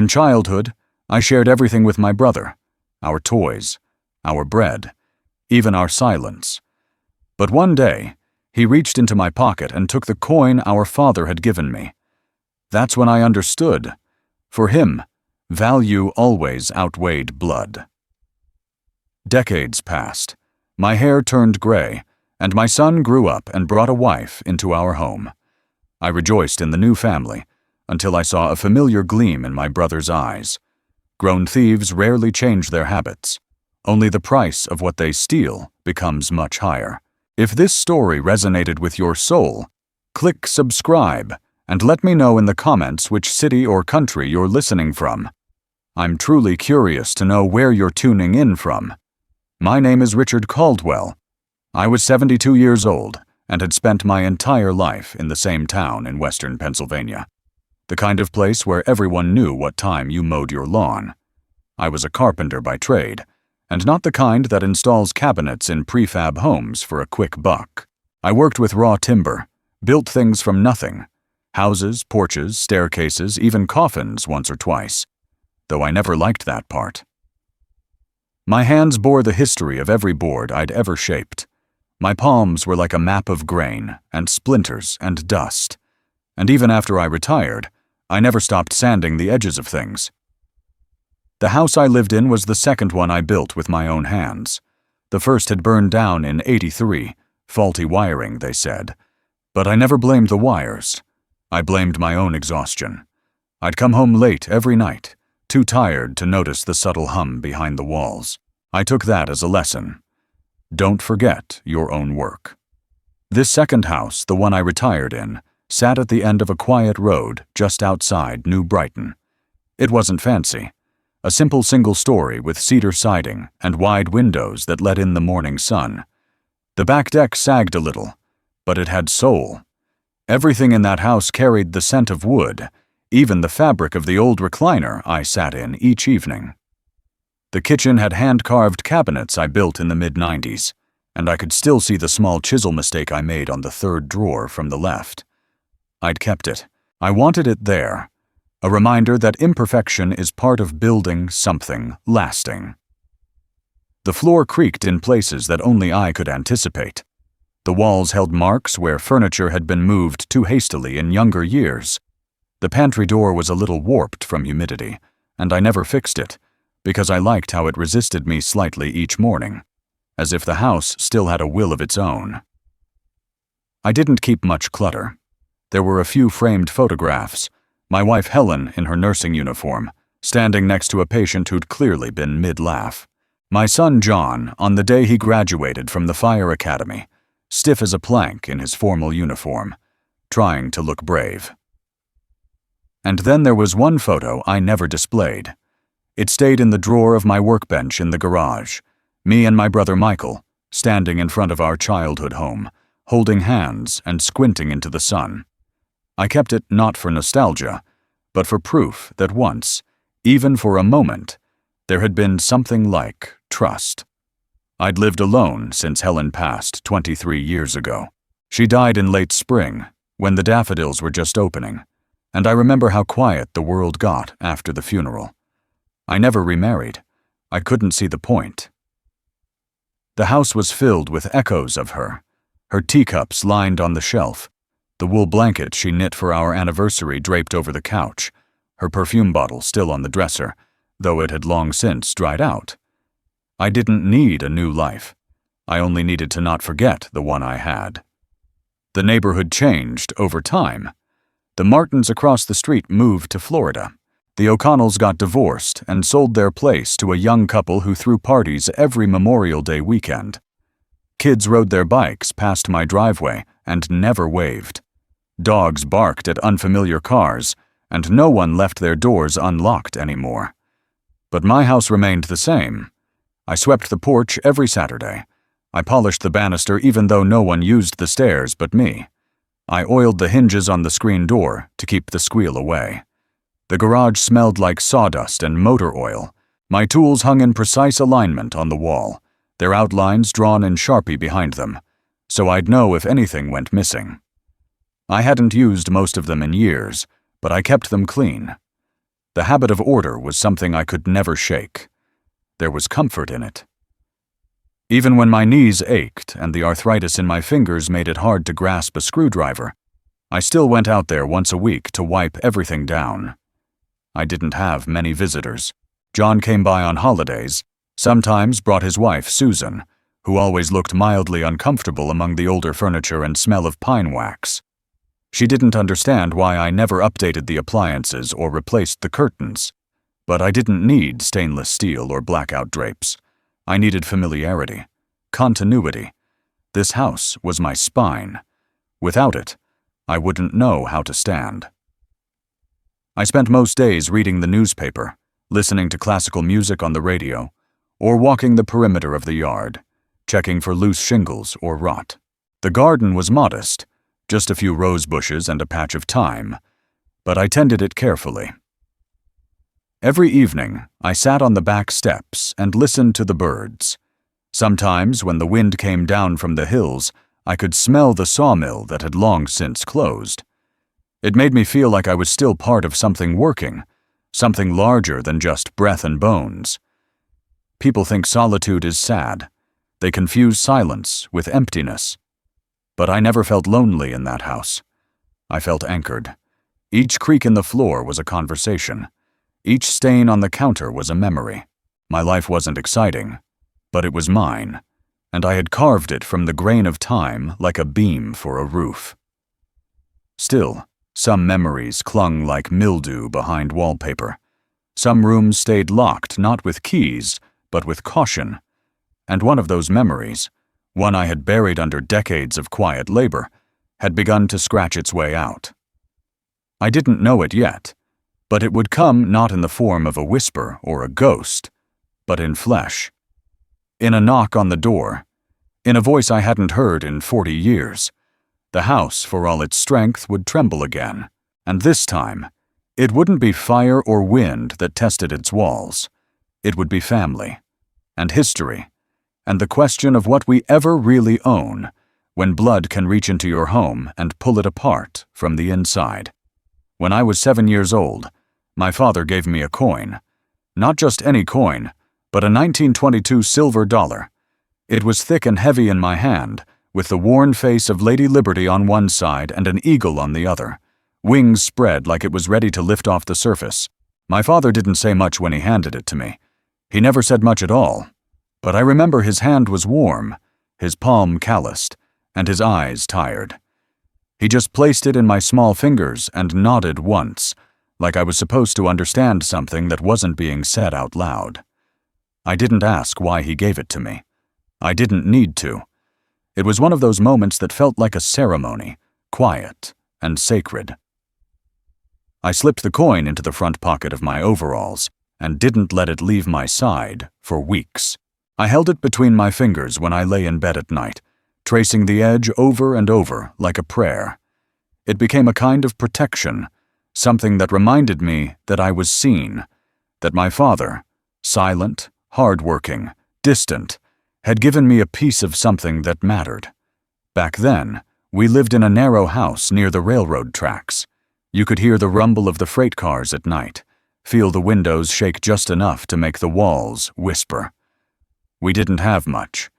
From childhood, I shared everything with my brother, our toys, our bread, even our silence. But one day, he reached into my pocket and took the coin our father had given me. That's when I understood. For him, value always outweighed blood. Decades passed. My hair turned gray, and my son grew up and brought a wife into our home. I rejoiced in the new family, until I saw a familiar gleam in my brother's eyes. Grown thieves rarely change their habits. Only the price of what they steal becomes much higher. If this story resonated with your soul, click subscribe and let me know in the comments which city or country you're listening from. I'm truly curious to know where you're tuning in from. My name is Richard Caldwell. I was 72 years old and had spent my entire life in the same town in western Pennsylvania. The kind of place where everyone knew what time you mowed your lawn. I was a carpenter by trade, and not the kind that installs cabinets in prefab homes for a quick buck. I worked with raw timber, built things from nothing. Houses, porches, staircases, even coffins once or twice. Though I never liked that part. My hands bore the history of every board I'd ever shaped. My palms were like a map of grain, and splinters, and dust. And even after I retired, I never stopped sanding the edges of things. The house I lived in was the second one I built with my own hands. The first had burned down in '83, faulty wiring, they said. But I never blamed the wires. I blamed my own exhaustion. I'd come home late every night, too tired to notice the subtle hum behind the walls. I took that as a lesson. Don't forget your own work. This second house, the one I retired in, sat at the end of a quiet road just outside New Brighton. It wasn't fancy. A simple single-story with cedar siding and wide windows that let in the morning sun. The back deck sagged a little, but it had soul. Everything in that house carried the scent of wood, even the fabric of the old recliner I sat in each evening. The kitchen had hand-carved cabinets I built in the mid-90s, and I could still see the small chisel mistake I made on the third drawer from the left. I'd kept it. I wanted it there. A reminder that imperfection is part of building something lasting. The floor creaked in places that only I could anticipate. The walls held marks where furniture had been moved too hastily in younger years. The pantry door was a little warped from humidity, and I never fixed it, because I liked how it resisted me slightly each morning, as if the house still had a will of its own. I didn't keep much clutter. There were a few framed photographs, my wife Helen in her nursing uniform, standing next to a patient who'd clearly been mid-laugh. My son John, on the day he graduated from the fire academy, stiff as a plank in his formal uniform, trying to look brave. And then there was one photo I never displayed. It stayed in the drawer of my workbench in the garage, me and my brother Michael, standing in front of our childhood home, holding hands and squinting into the sun. I kept it not for nostalgia, but for proof that once, even for a moment, there had been something like trust. I'd lived alone since Helen passed 23 years ago. She died in late spring, when the daffodils were just opening, and I remember how quiet the world got after the funeral. I never remarried. I couldn't see the point. The house was filled with echoes of her teacups lined on the shelf, the wool blanket she knit for our anniversary draped over the couch, her perfume bottle still on the dresser, though it had long since dried out. I didn't need a new life. I only needed to not forget the one I had. The neighborhood changed over time. The Martins across the street moved to Florida. The O'Connells got divorced and sold their place to a young couple who threw parties every Memorial Day weekend. Kids rode their bikes past my driveway and never waved. Dogs barked at unfamiliar cars, and no one left their doors unlocked anymore. But my house remained the same. I swept the porch every Saturday. I polished the banister even though no one used the stairs but me. I oiled the hinges on the screen door to keep the squeal away. The garage smelled like sawdust and motor oil. My tools hung in precise alignment on the wall, their outlines drawn in Sharpie behind them, so I'd know if anything went missing. I hadn't used most of them in years, but I kept them clean. The habit of order was something I could never shake. There was comfort in it. Even when my knees ached and the arthritis in my fingers made it hard to grasp a screwdriver, I still went out there once a week to wipe everything down. I didn't have many visitors. John came by on holidays, sometimes brought his wife, Susan, who always looked mildly uncomfortable among the older furniture and smell of pine wax. She didn't understand why I never updated the appliances or replaced the curtains, but I didn't need stainless steel or blackout drapes. I needed familiarity, continuity. This house was my spine. Without it, I wouldn't know how to stand. I spent most days reading the newspaper, listening to classical music on the radio, or walking the perimeter of the yard, checking for loose shingles or rot. The garden was modest, just a few rose bushes and a patch of thyme, but I tended it carefully. Every evening, I sat on the back steps and listened to the birds. Sometimes, when the wind came down from the hills, I could smell the sawmill that had long since closed. It made me feel like I was still part of something working, something larger than just breath and bones. People think solitude is sad. They confuse silence with emptiness. But I never felt lonely in that house. I felt anchored. Each creak in the floor was a conversation. Each stain on the counter was a memory. My life wasn't exciting, but it was mine, and I had carved it from the grain of time like a beam for a roof. Still, some memories clung like mildew behind wallpaper. Some rooms stayed locked not with keys, but with caution. And one of those memories, one I had buried under decades of quiet labor, had begun to scratch its way out. I didn't know it yet, but it would come not in the form of a whisper or a ghost, but in flesh. In a knock on the door, in a voice I hadn't heard in 40 years, the house, for all its strength, would tremble again, and this time, it wouldn't be fire or wind that tested its walls. It would be family, and history, and the question of what we ever really own when blood can reach into your home and pull it apart from the inside. When I was 7 years old, my father gave me a coin. Not just any coin, but a 1922 silver dollar. It was thick and heavy in my hand, with the worn face of Lady Liberty on one side and an eagle on the other, wings spread like it was ready to lift off the surface. My father didn't say much when he handed it to me. He never said much at all, but I remember his hand was warm, his palm calloused, and his eyes tired. He just placed it in my small fingers and nodded once, like I was supposed to understand something that wasn't being said out loud. I didn't ask why he gave it to me. I didn't need to. It was one of those moments that felt like a ceremony, quiet and sacred. I slipped the coin into the front pocket of my overalls and didn't let it leave my side for weeks. I held it between my fingers when I lay in bed at night, tracing the edge over and over like a prayer. It became a kind of protection, something that reminded me that I was seen, that my father, silent, hard-working, distant, had given me a piece of something that mattered. Back then, we lived in a narrow house near the railroad tracks. You could hear the rumble of the freight cars at night, feel the windows shake just enough to make the walls whisper. We didn't have much.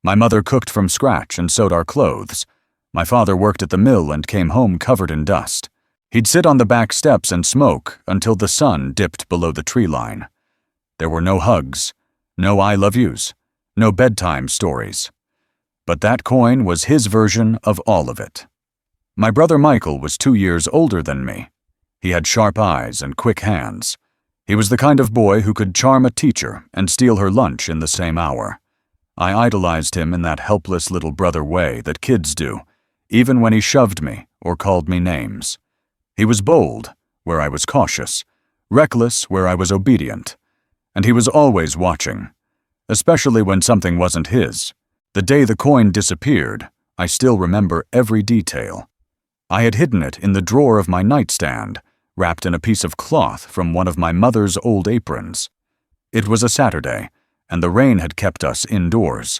My mother cooked from scratch and sewed our clothes. My father worked at the mill and came home covered in dust. He'd sit on the back steps and smoke until the sun dipped below the tree line. There were no hugs, no I love yous, no bedtime stories. But that coin was his version of all of it. My brother Michael was 2 years older than me. He had sharp eyes and quick hands. He was the kind of boy who could charm a teacher and steal her lunch in the same hour. I idolized him in that helpless little brother way that kids do, even when he shoved me or called me names. He was bold, where I was cautious, reckless where I was obedient, and he was always watching, especially when something wasn't his. The day the coin disappeared, I still remember every detail. I had hidden it in the drawer of my nightstand, wrapped in a piece of cloth from one of my mother's old aprons. It was a Saturday, and the rain had kept us indoors.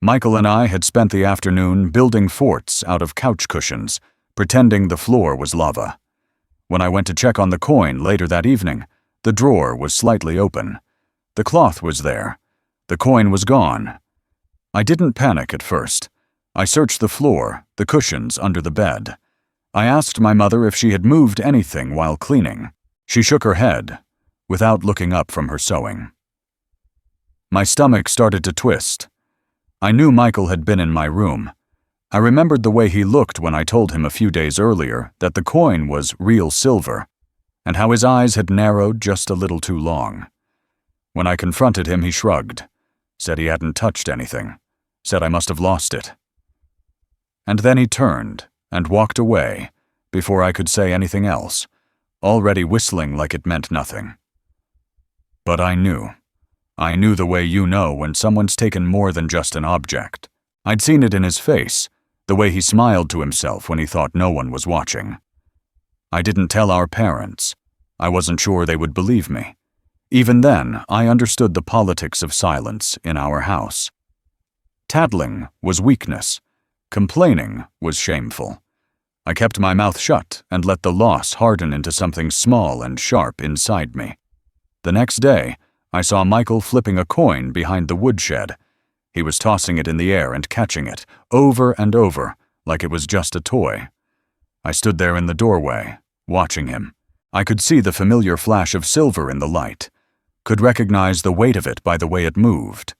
Michael and I had spent the afternoon building forts out of couch cushions, pretending the floor was lava. When I went to check on the coin later that evening, The drawer was slightly open. The cloth was there. The coin was gone. I didn't panic at first. I searched the floor, the cushions under the bed. I asked my mother if she had moved anything while cleaning. She shook her head, without looking up from her sewing. My stomach started to twist. I knew Michael had been in my room. I remembered the way he looked when I told him a few days earlier that the coin was real silver, and how his eyes had narrowed just a little too long. When I confronted him, he shrugged, said he hadn't touched anything, said I must have lost it. And then he turned and walked away before I could say anything else, already whistling like it meant nothing. But I knew the way you know when someone's taken more than just an object. I'd seen it in his face, the way he smiled to himself when he thought no one was watching. I didn't tell our parents. I wasn't sure they would believe me. Even then, I understood the politics of silence in our house. Tattling was weakness. Complaining was shameful. I kept my mouth shut and let the loss harden into something small and sharp inside me. The next day, I saw Michael flipping a coin behind the woodshed. He was tossing it in the air and catching it, over and over, like it was just a toy. I stood there in the doorway, watching him. I could see the familiar flash of silver in the light, could recognize the weight of it by the way it moved.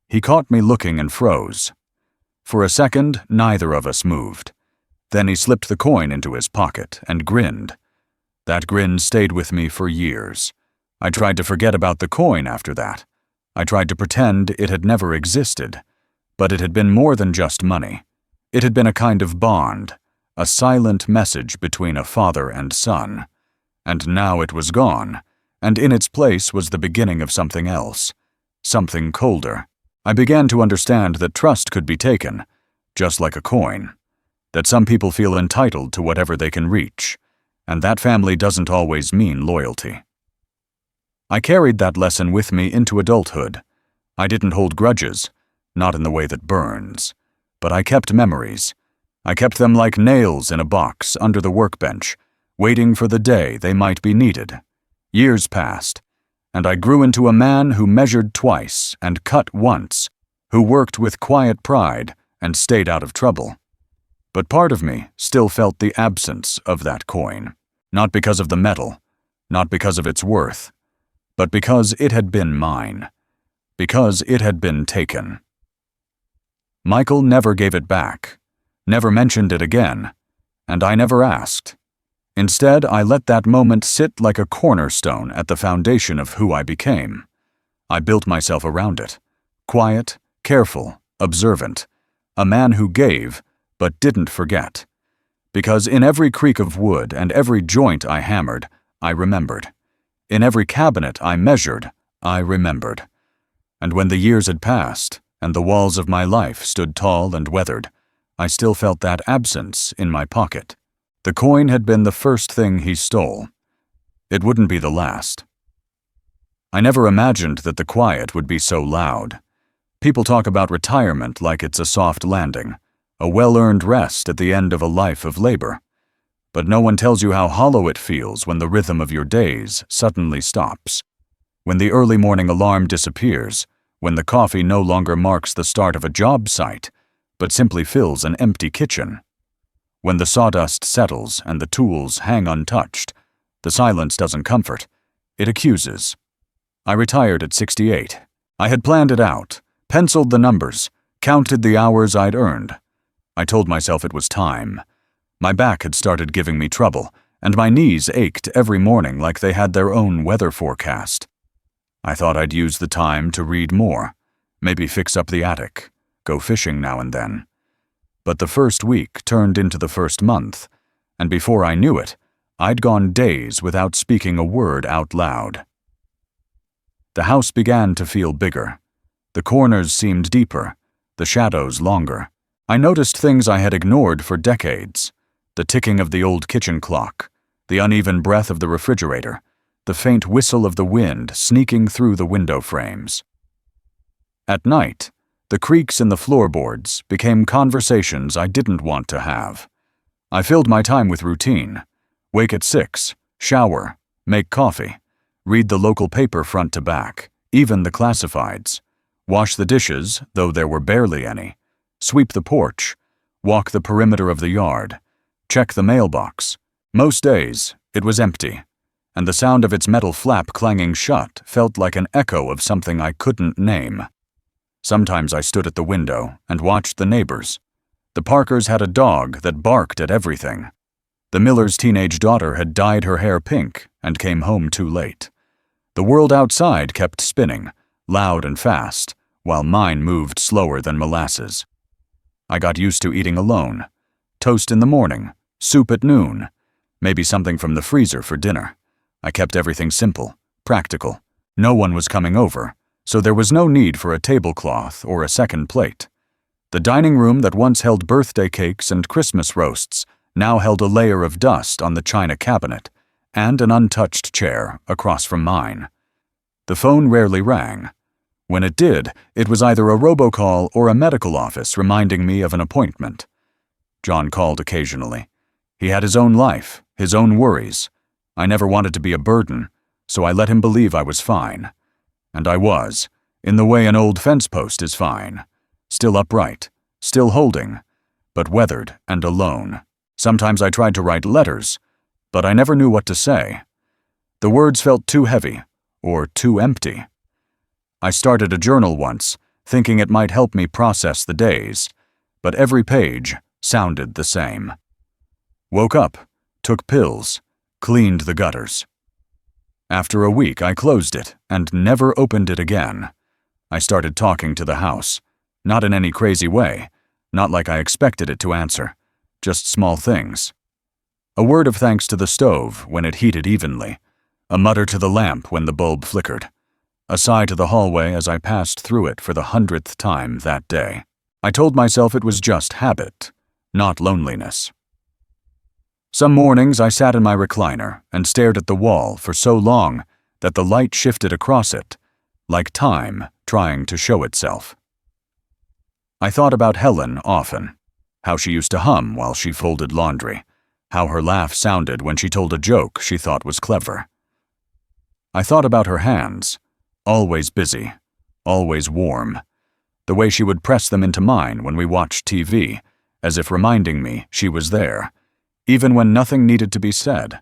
He caught me looking and froze. For a second, neither of us moved. Then he slipped the coin into his pocket and grinned. That grin stayed with me for years. I tried to forget about the coin after that. I tried to pretend it had never existed. But it had been more than just money. It had been a kind of bond, a silent message between a father and son. And now it was gone, and in its place was the beginning of something else, something colder. I began to understand that trust could be taken, just like a coin, that some people feel entitled to whatever they can reach, and that family doesn't always mean loyalty. I carried that lesson with me into adulthood. I didn't hold grudges, not in the way that burns, but I kept memories. I kept them like nails in a box under the workbench, waiting for the day they might be needed. Years passed, and I grew into a man who measured twice and cut once, who worked with quiet pride and stayed out of trouble. But part of me still felt the absence of that coin, not because of the metal, not because of its worth, but because it had been mine, because it had been taken. Michael never gave it back, never mentioned it again, and I never asked. Instead, I let that moment sit like a cornerstone at the foundation of who I became. I built myself around it, quiet, careful, observant, a man who gave, but didn't forget. Because in every creak of wood and every joint I hammered, I remembered. In every cabinet I measured, I remembered. And when the years had passed, and the walls of my life stood tall and weathered, I still felt that absence in my pocket. The coin had been the first thing he stole. It wouldn't be the last. I never imagined that the quiet would be so loud. People talk about retirement like it's a soft landing, a well-earned rest at the end of a life of labor. But no one tells you how hollow it feels when the rhythm of your days suddenly stops. When the early morning alarm disappears, when the coffee no longer marks the start of a job site, but simply fills an empty kitchen. When the sawdust settles and the tools hang untouched, the silence doesn't comfort, it accuses. I retired at 68. I had planned it out, penciled the numbers, counted the hours I'd earned. I told myself it was time. My back had started giving me trouble, and my knees ached every morning like they had their own weather forecast. I thought I'd use the time to read more, maybe fix up the attic, go fishing now and then. But the first week turned into the first month, and before I knew it, I'd gone days without speaking a word out loud. The house began to feel bigger. The corners seemed deeper, the shadows longer. I noticed things I had ignored for decades. The ticking of the old kitchen clock, the uneven breath of the refrigerator, the faint whistle of the wind sneaking through the window frames. At night, the creaks in the floorboards became conversations I didn't want to have. I filled my time with routine. Wake at 6, shower, make coffee, read the local paper front to back, even the classifieds, wash the dishes, though there were barely any, sweep the porch, walk the perimeter of the yard, check the mailbox. Most days, it was empty, and the sound of its metal flap clanging shut felt like an echo of something I couldn't name. Sometimes I stood at the window and watched the neighbors. The Parkers had a dog that barked at everything. The Millers' teenage daughter had dyed her hair pink and came home too late. The world outside kept spinning, loud and fast, while mine moved slower than molasses. I got used to eating alone. Toast in the morning, soup at noon, maybe something from the freezer for dinner. I kept everything simple, practical. No one was coming over, so there was no need for a tablecloth or a second plate. The dining room that once held birthday cakes and Christmas roasts now held a layer of dust on the china cabinet and an untouched chair across from mine. The phone rarely rang. When it did, it was either a robocall or a medical office reminding me of an appointment. John called occasionally. He had his own life, his own worries. I never wanted to be a burden, so I let him believe I was fine. And I was, in the way an old fence post is fine. Still upright, still holding, but weathered and alone. Sometimes I tried to write letters, but I never knew what to say. The words felt too heavy, or too empty. I started a journal once, thinking it might help me process the days, but every page sounded the same. Woke up, took pills, cleaned the gutters. After a week, I closed it and never opened it again. I started talking to the house, not in any crazy way, not like I expected it to answer, just small things. A word of thanks to the stove when it heated evenly, a mutter to the lamp when the bulb flickered, a sigh to the hallway as I passed through it for the 100th time that day. I told myself it was just habit, not loneliness. Some mornings I sat in my recliner and stared at the wall for so long that the light shifted across it, like time trying to show itself. I thought about Helen often, how she used to hum while she folded laundry, how her laugh sounded when she told a joke she thought was clever. I thought about her hands, always busy, always warm, the way she would press them into mine when we watched TV, as if reminding me she was there, even when nothing needed to be said.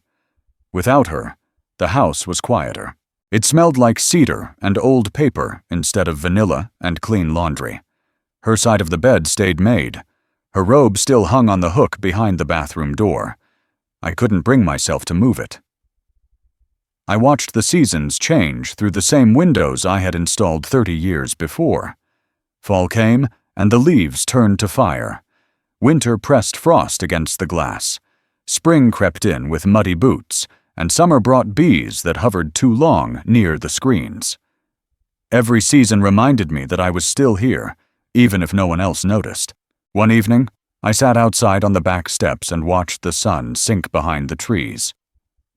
Without her, the house was quieter. It smelled like cedar and old paper instead of vanilla and clean laundry. Her side of the bed stayed made. Her robe still hung on the hook behind the bathroom door. I couldn't bring myself to move it. I watched the seasons change through the same windows I had installed 30 years before. Fall came, and the leaves turned to fire. Winter pressed frost against the glass. Spring crept in with muddy boots, and summer brought bees that hovered too long near the screens. Every season reminded me that I was still here, even if no one else noticed. One evening, I sat outside on the back steps and watched the sun sink behind the trees.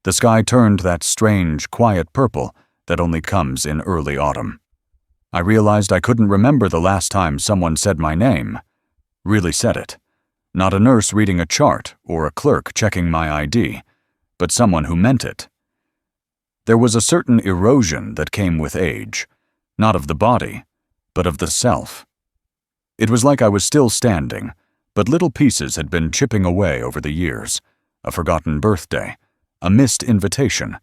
The sky turned that strange, quiet purple that only comes in early autumn. I realized I couldn't remember the last time someone said my name. Really said it. Not a nurse reading a chart or a clerk checking my ID, but someone who meant it. There was a certain erosion that came with age, not of the body, but of the self. It was like I was still standing, but little pieces had been chipping away over the years. A forgotten birthday, a missed invitation,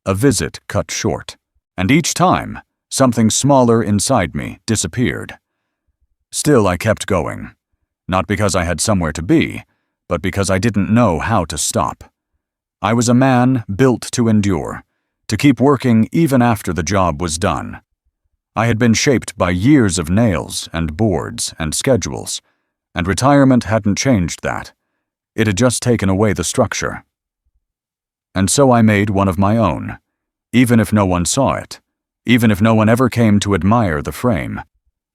a visit cut short. And each time, something smaller inside me disappeared. Still, I kept going. Not because I had somewhere to be, but because I didn't know how to stop. I was a man built to endure, to keep working even after the job was done. I had been shaped by years of nails and boards and schedules, and retirement hadn't changed that. It had just taken away the structure. And so I made one of my own, even if no one saw it, even if no one ever came to admire the frame,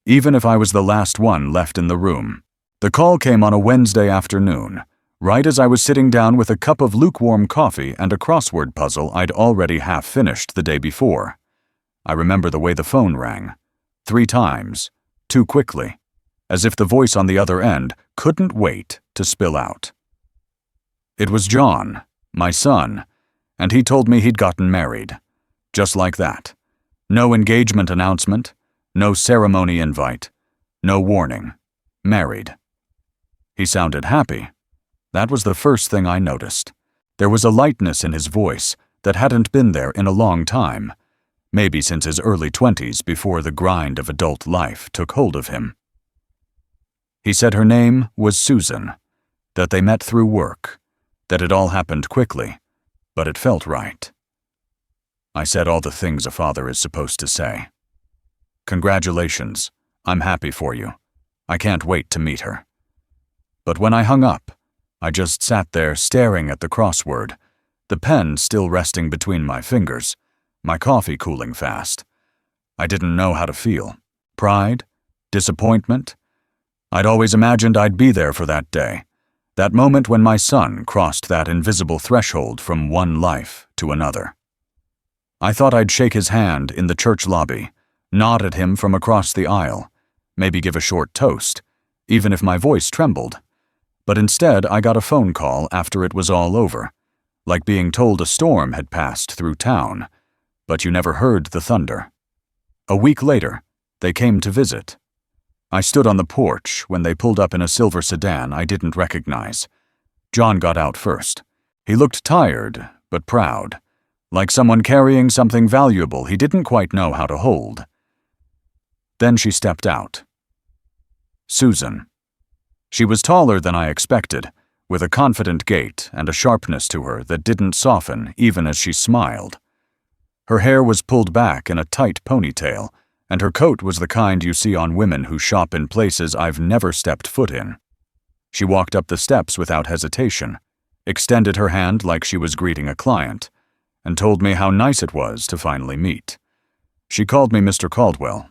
even if I was the last one left in the room. The call came on a Wednesday afternoon, right as I was sitting down with a cup of lukewarm coffee and a crossword puzzle I'd already half finished the day before. I remember the way the phone rang. 3 times, too quickly, as if the voice on the other end couldn't wait to spill out. It was John, my son, and he told me he'd gotten married. Just like that. No engagement announcement, no ceremony invite, no warning. Married. He sounded happy. That was the first thing I noticed. There was a lightness in his voice that hadn't been there in a long time, maybe since his early 20s before the grind of adult life took hold of him. He said her name was Susan, that they met through work, that it all happened quickly, but it felt right. I said all the things a father is supposed to say. Congratulations, I'm happy for you. I can't wait to meet her. But when I hung up, I just sat there staring at the crossword, the pen still resting between my fingers, my coffee cooling fast. I didn't know how to feel. Pride? Disappointment? I'd always imagined I'd be there for that day, that moment when my son crossed that invisible threshold from one life to another. I thought I'd shake his hand in the church lobby, nod at him from across the aisle, maybe give a short toast, even if my voice trembled. But instead I got a phone call after it was all over, like being told a storm had passed through town, but you never heard the thunder. A week later, they came to visit. I stood on the porch when they pulled up in a silver sedan I didn't recognize. John got out first. He looked tired, but proud, like someone carrying something valuable he didn't quite know how to hold. Then she stepped out. Susan. She was taller than I expected, with a confident gait and a sharpness to her that didn't soften even as she smiled. Her hair was pulled back in a tight ponytail, and her coat was the kind you see on women who shop in places I've never stepped foot in. She walked up the steps without hesitation, extended her hand like she was greeting a client, and told me how nice it was to finally meet. She called me Mr. Caldwell.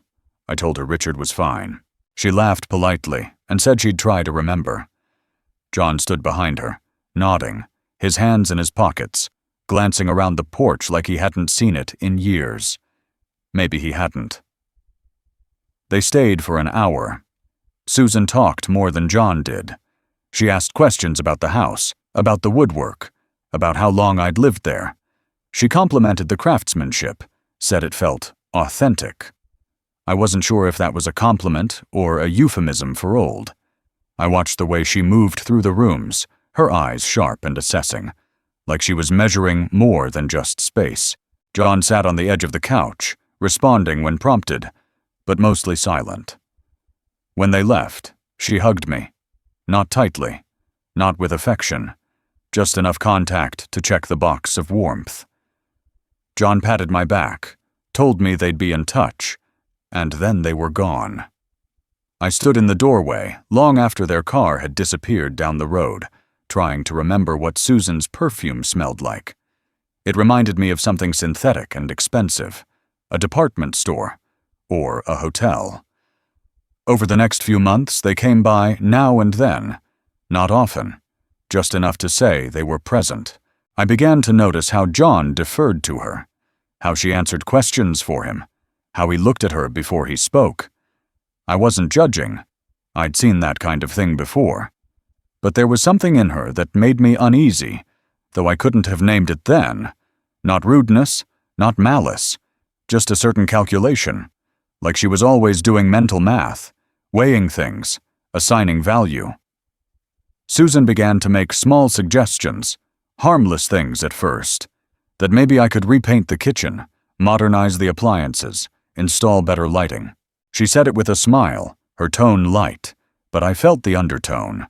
I told her Richard was fine. She laughed politely and said she'd try to remember. John stood behind her, nodding, his hands in his pockets, glancing around the porch like he hadn't seen it in years. Maybe he hadn't. They stayed for an hour. Susan talked more than John did. She asked questions about the house, about the woodwork, about how long I'd lived there. She complimented the craftsmanship, said it felt authentic. I wasn't sure if that was a compliment or a euphemism for old. I watched the way she moved through the rooms, her eyes sharp and assessing, like she was measuring more than just space. John sat on the edge of the couch, responding when prompted, but mostly silent. When they left, she hugged me. Not tightly, not with affection, just enough contact to check the box of warmth. John patted my back, told me they'd be in touch, and then they were gone. I stood in the doorway long after their car had disappeared down the road, trying to remember what Susan's perfume smelled like. It reminded me of something synthetic and expensive, a department store, or a hotel. Over the next few months, they came by now and then, not often, just enough to say they were present. I began to notice how John deferred to her, how she answered questions for him, how he looked at her before he spoke. I wasn't judging. I'd seen that kind of thing before. But there was something in her that made me uneasy, though I couldn't have named it then. Not rudeness, not malice, just a certain calculation, like she was always doing mental math, weighing things, assigning value. Susan began to make small suggestions, harmless things at first, that maybe I could repaint the kitchen, modernize the appliances, install better lighting. She said it with a smile, her tone light, but I felt the undertone,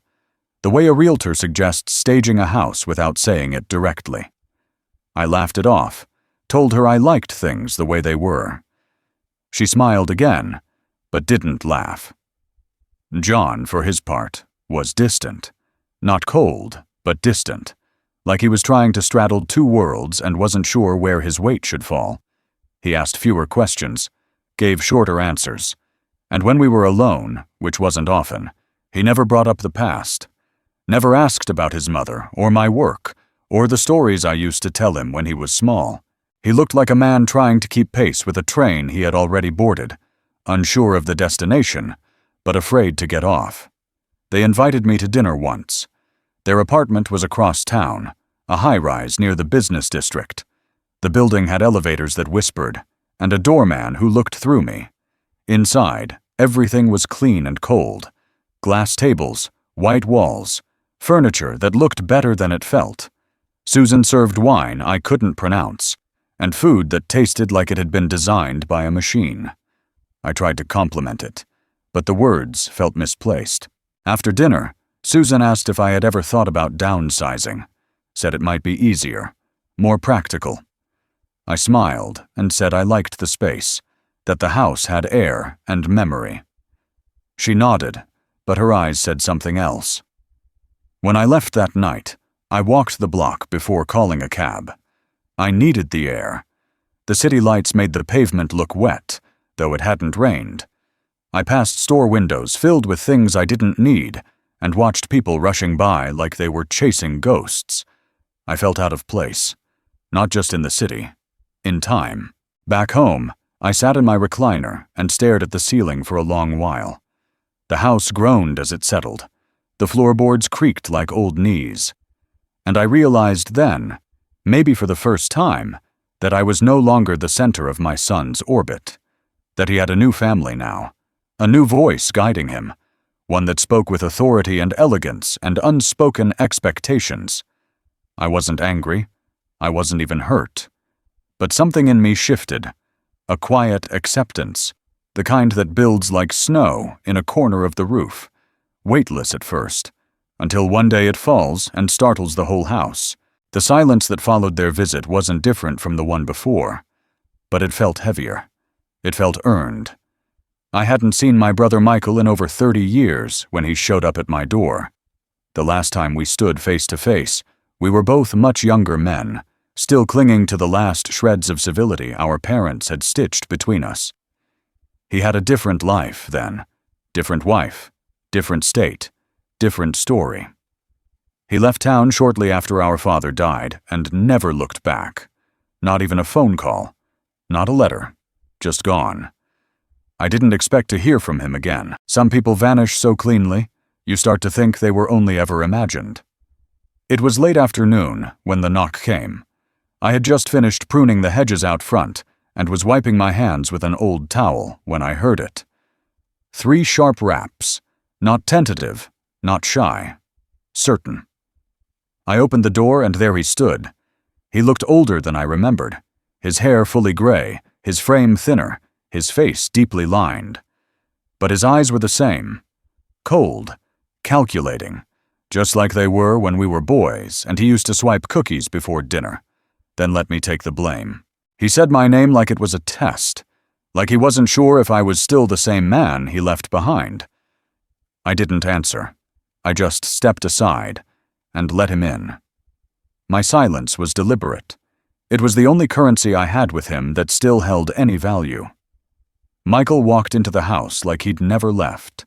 the way a realtor suggests staging a house without saying it directly. I laughed it off, told her I liked things the way they were. She smiled again, but didn't laugh. John, for his part, was distant. Not cold, but distant, like he was trying to straddle two worlds and wasn't sure where his weight should fall. He asked fewer questions, gave shorter answers, and when we were alone, which wasn't often, he never brought up the past, never asked about his mother or my work or the stories I used to tell him when he was small. He looked like a man trying to keep pace with a train he had already boarded, unsure of the destination, but afraid to get off. They invited me to dinner once. Their apartment was across town, a high-rise near the business district. The building had elevators that whispered, and a doorman who looked through me. Inside, everything was clean and cold. Glass tables, white walls, furniture that looked better than it felt. Susan served wine I couldn't pronounce, and food that tasted like it had been designed by a machine. I tried to compliment it, but the words felt misplaced. After dinner, Susan asked if I had ever thought about downsizing, said it might be easier, more practical. I smiled and said I liked the space, that the house had air and memory. She nodded, but her eyes said something else. When I left that night, I walked the block before calling a cab. I needed the air. The city lights made the pavement look wet, though it hadn't rained. I passed store windows filled with things I didn't need and watched people rushing by like they were chasing ghosts. I felt out of place, not just in the city, in time. Back home, I sat in my recliner and stared at the ceiling for a long while. The house groaned as it settled. The floorboards creaked like old knees. And I realized then, maybe for the first time, that I was no longer the center of my son's orbit, that he had a new family now, a new voice guiding him, one that spoke with authority and elegance and unspoken expectations. I wasn't angry. I wasn't even hurt. But something in me shifted. A quiet acceptance, the kind that builds like snow in a corner of the roof, weightless at first, until one day it falls and startles the whole house. The silence that followed their visit wasn't different from the one before, but it felt heavier. It felt earned. I hadn't seen my brother Michael in over 30 years when he showed up at my door. The last time we stood face to face, we were both much younger men, still clinging to the last shreds of civility our parents had stitched between us. He had a different life then, different wife, different state, different story. He left town shortly after our father died and never looked back. Not even a phone call, not a letter, just gone. I didn't expect to hear from him again. Some people vanish so cleanly, you start to think they were only ever imagined. It was late afternoon when the knock came. I had just finished pruning the hedges out front and was wiping my hands with an old towel when I heard it. 3 sharp raps, not tentative, not shy, certain. I opened the door and there he stood. He looked older than I remembered, his hair fully gray, his frame thinner, his face deeply lined. But his eyes were the same, cold, calculating, just like they were when we were boys and he used to swipe cookies before dinner. Then let me take the blame. He said my name like it was a test, like he wasn't sure if I was still the same man he left behind. I didn't answer. I just stepped aside and let him in. My silence was deliberate. It was the only currency I had with him that still held any value. Michael walked into the house like he'd never left.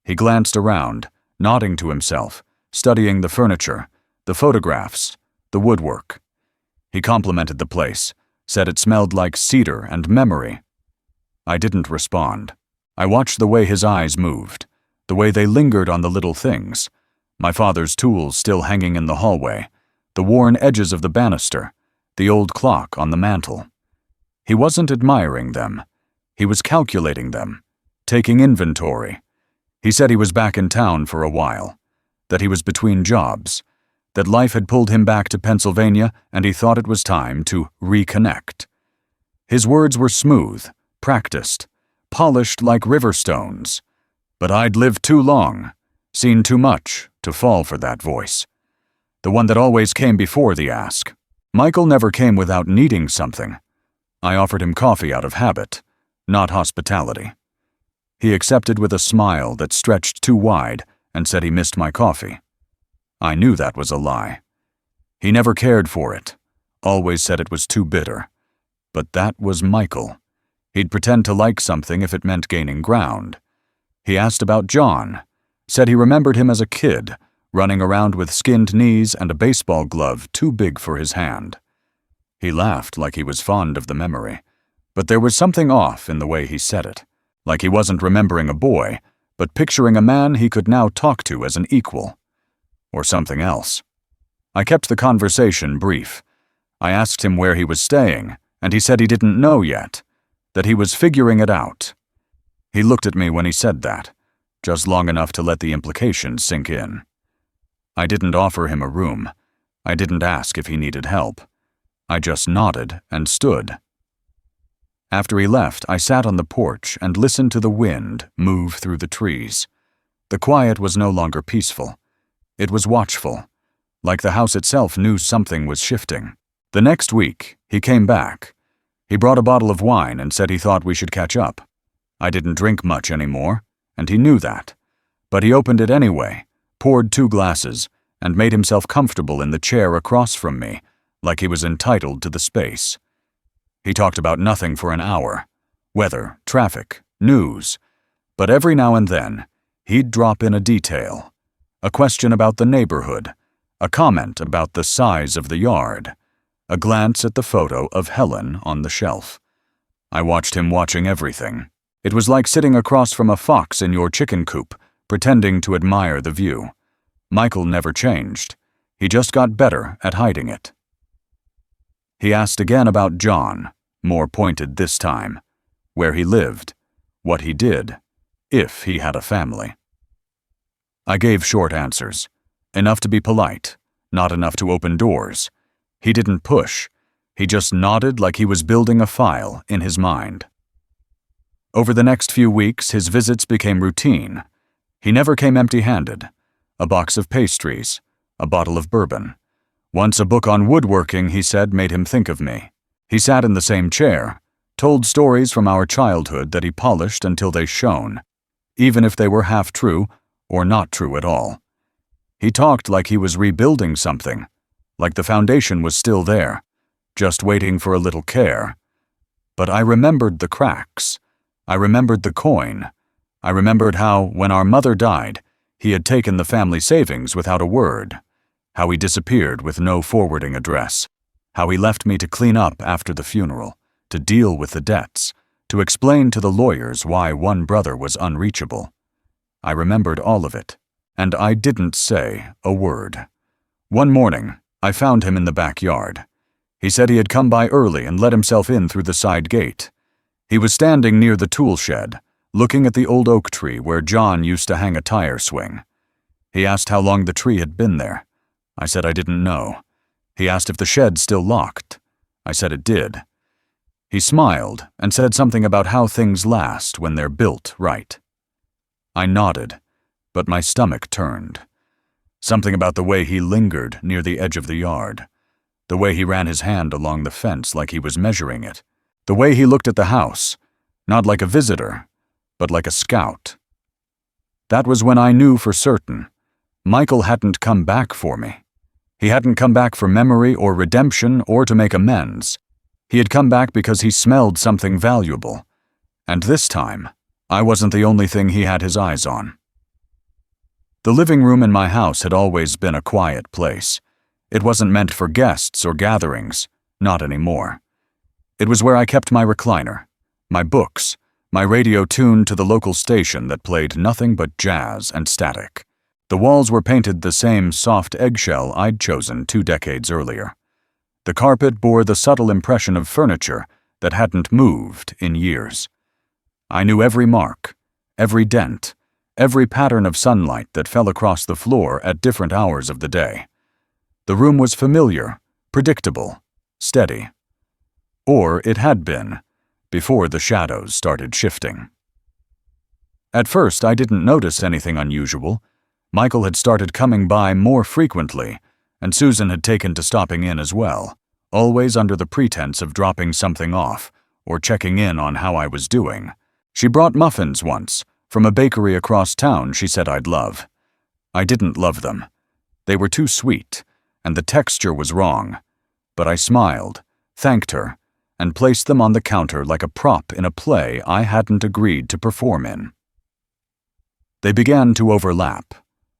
He glanced around, nodding to himself, studying the furniture, the photographs, the woodwork. He complimented the place, said it smelled like cedar and memory. I didn't respond. I watched the way his eyes moved, the way they lingered on the little things, my father's tools still hanging in the hallway, the worn edges of the banister, the old clock on the mantel. He wasn't admiring them. He was calculating them, taking inventory. He said he was back in town for a while, that he was between jobs, that life had pulled him back to Pennsylvania and he thought it was time to reconnect. His words were smooth, practiced, polished like river stones. But I'd lived too long, seen too much to fall for that voice. The one that always came before the ask. Michael never came without needing something. I offered him coffee out of habit, not hospitality. He accepted with a smile that stretched too wide and said he missed my coffee. I knew that was a lie. He never cared for it, always said it was too bitter. But that was Michael. He'd pretend to like something if it meant gaining ground. He asked about John, said he remembered him as a kid, running around with skinned knees and a baseball glove too big for his hand. He laughed like he was fond of the memory, but there was something off in the way he said it, like he wasn't remembering a boy, but picturing a man he could now talk to as an equal. Or something else. I kept the conversation brief. I asked him where he was staying, and he said he didn't know yet, that he was figuring it out. He looked at me when he said that, just long enough to let the implications sink in. I didn't offer him a room. I didn't ask if he needed help. I just nodded and stood. After he left, I sat on the porch and listened to the wind move through the trees. The quiet was no longer peaceful. It was watchful, like the house itself knew something was shifting. The next week, he came back. He brought a bottle of wine and said he thought we should catch up. I didn't drink much anymore, and he knew that. But he opened it anyway, poured 2 glasses, and made himself comfortable in the chair across from me, like he was entitled to the space. He talked about nothing for an hour. Weather, traffic, news. But every now and then, he'd drop in a detail. A question about the neighborhood. A comment about the size of the yard. A glance at the photo of Helen on the shelf. I watched him watching everything. It was like sitting across from a fox in your chicken coop, pretending to admire the view. Michael never changed. He just got better at hiding it. He asked again about John, more pointed this time, where he lived, what he did, if he had a family. I gave short answers, enough to be polite, not enough to open doors. He didn't push. He just nodded like he was building a file in his mind. Over the next few weeks, his visits became routine. He never came empty-handed. A box of pastries, a bottle of bourbon. Once a book on woodworking, he said, made him think of me. He sat in the same chair, told stories from our childhood that he polished until they shone, even if they were half true or not true at all. He talked like he was rebuilding something, like the foundation was still there, just waiting for a little care. But I remembered the cracks. I remembered the coin. I remembered how, when our mother died, he had taken the family savings without a word. How he disappeared with no forwarding address. How he left me to clean up after the funeral, to deal with the debts, to explain to the lawyers why one brother was unreachable. I remembered all of it, and I didn't say a word. One morning, I found him in the backyard. He said he had come by early and let himself in through the side gate. He was standing near the tool shed, looking at the old oak tree where John used to hang a tire swing. He asked how long the tree had been there. I said I didn't know. He asked if the shed still locked. I said it did. He smiled and said something about how things last when they're built right. I nodded, but my stomach turned. Something about the way he lingered near the edge of the yard. The way he ran his hand along the fence like he was measuring it. The way he looked at the house, not like a visitor, but like a scout. That was when I knew for certain. Michael hadn't come back for me. He hadn't come back for memory or redemption or to make amends. He had come back because he smelled something valuable. And this time, I wasn't the only thing he had his eyes on. The living room in my house had always been a quiet place. It wasn't meant for guests or gatherings, not anymore. It was where I kept my recliner, my books, my radio tuned to the local station that played nothing but jazz and static. The walls were painted the same soft eggshell I'd chosen 2 decades earlier. The carpet bore the subtle impression of furniture that hadn't moved in years. I knew every mark, every dent, every pattern of sunlight that fell across the floor at different hours of the day. The room was familiar, predictable, steady. Or it had been, before the shadows started shifting. At first, I didn't notice anything unusual. Michael had started coming by more frequently, and Susan had taken to stopping in as well, always under the pretense of dropping something off or checking in on how I was doing. She brought muffins once, from a bakery across town she said I'd love. I didn't love them. They were too sweet, and the texture was wrong. But I smiled, thanked her, and placed them on the counter like a prop in a play I hadn't agreed to perform in. They began to overlap.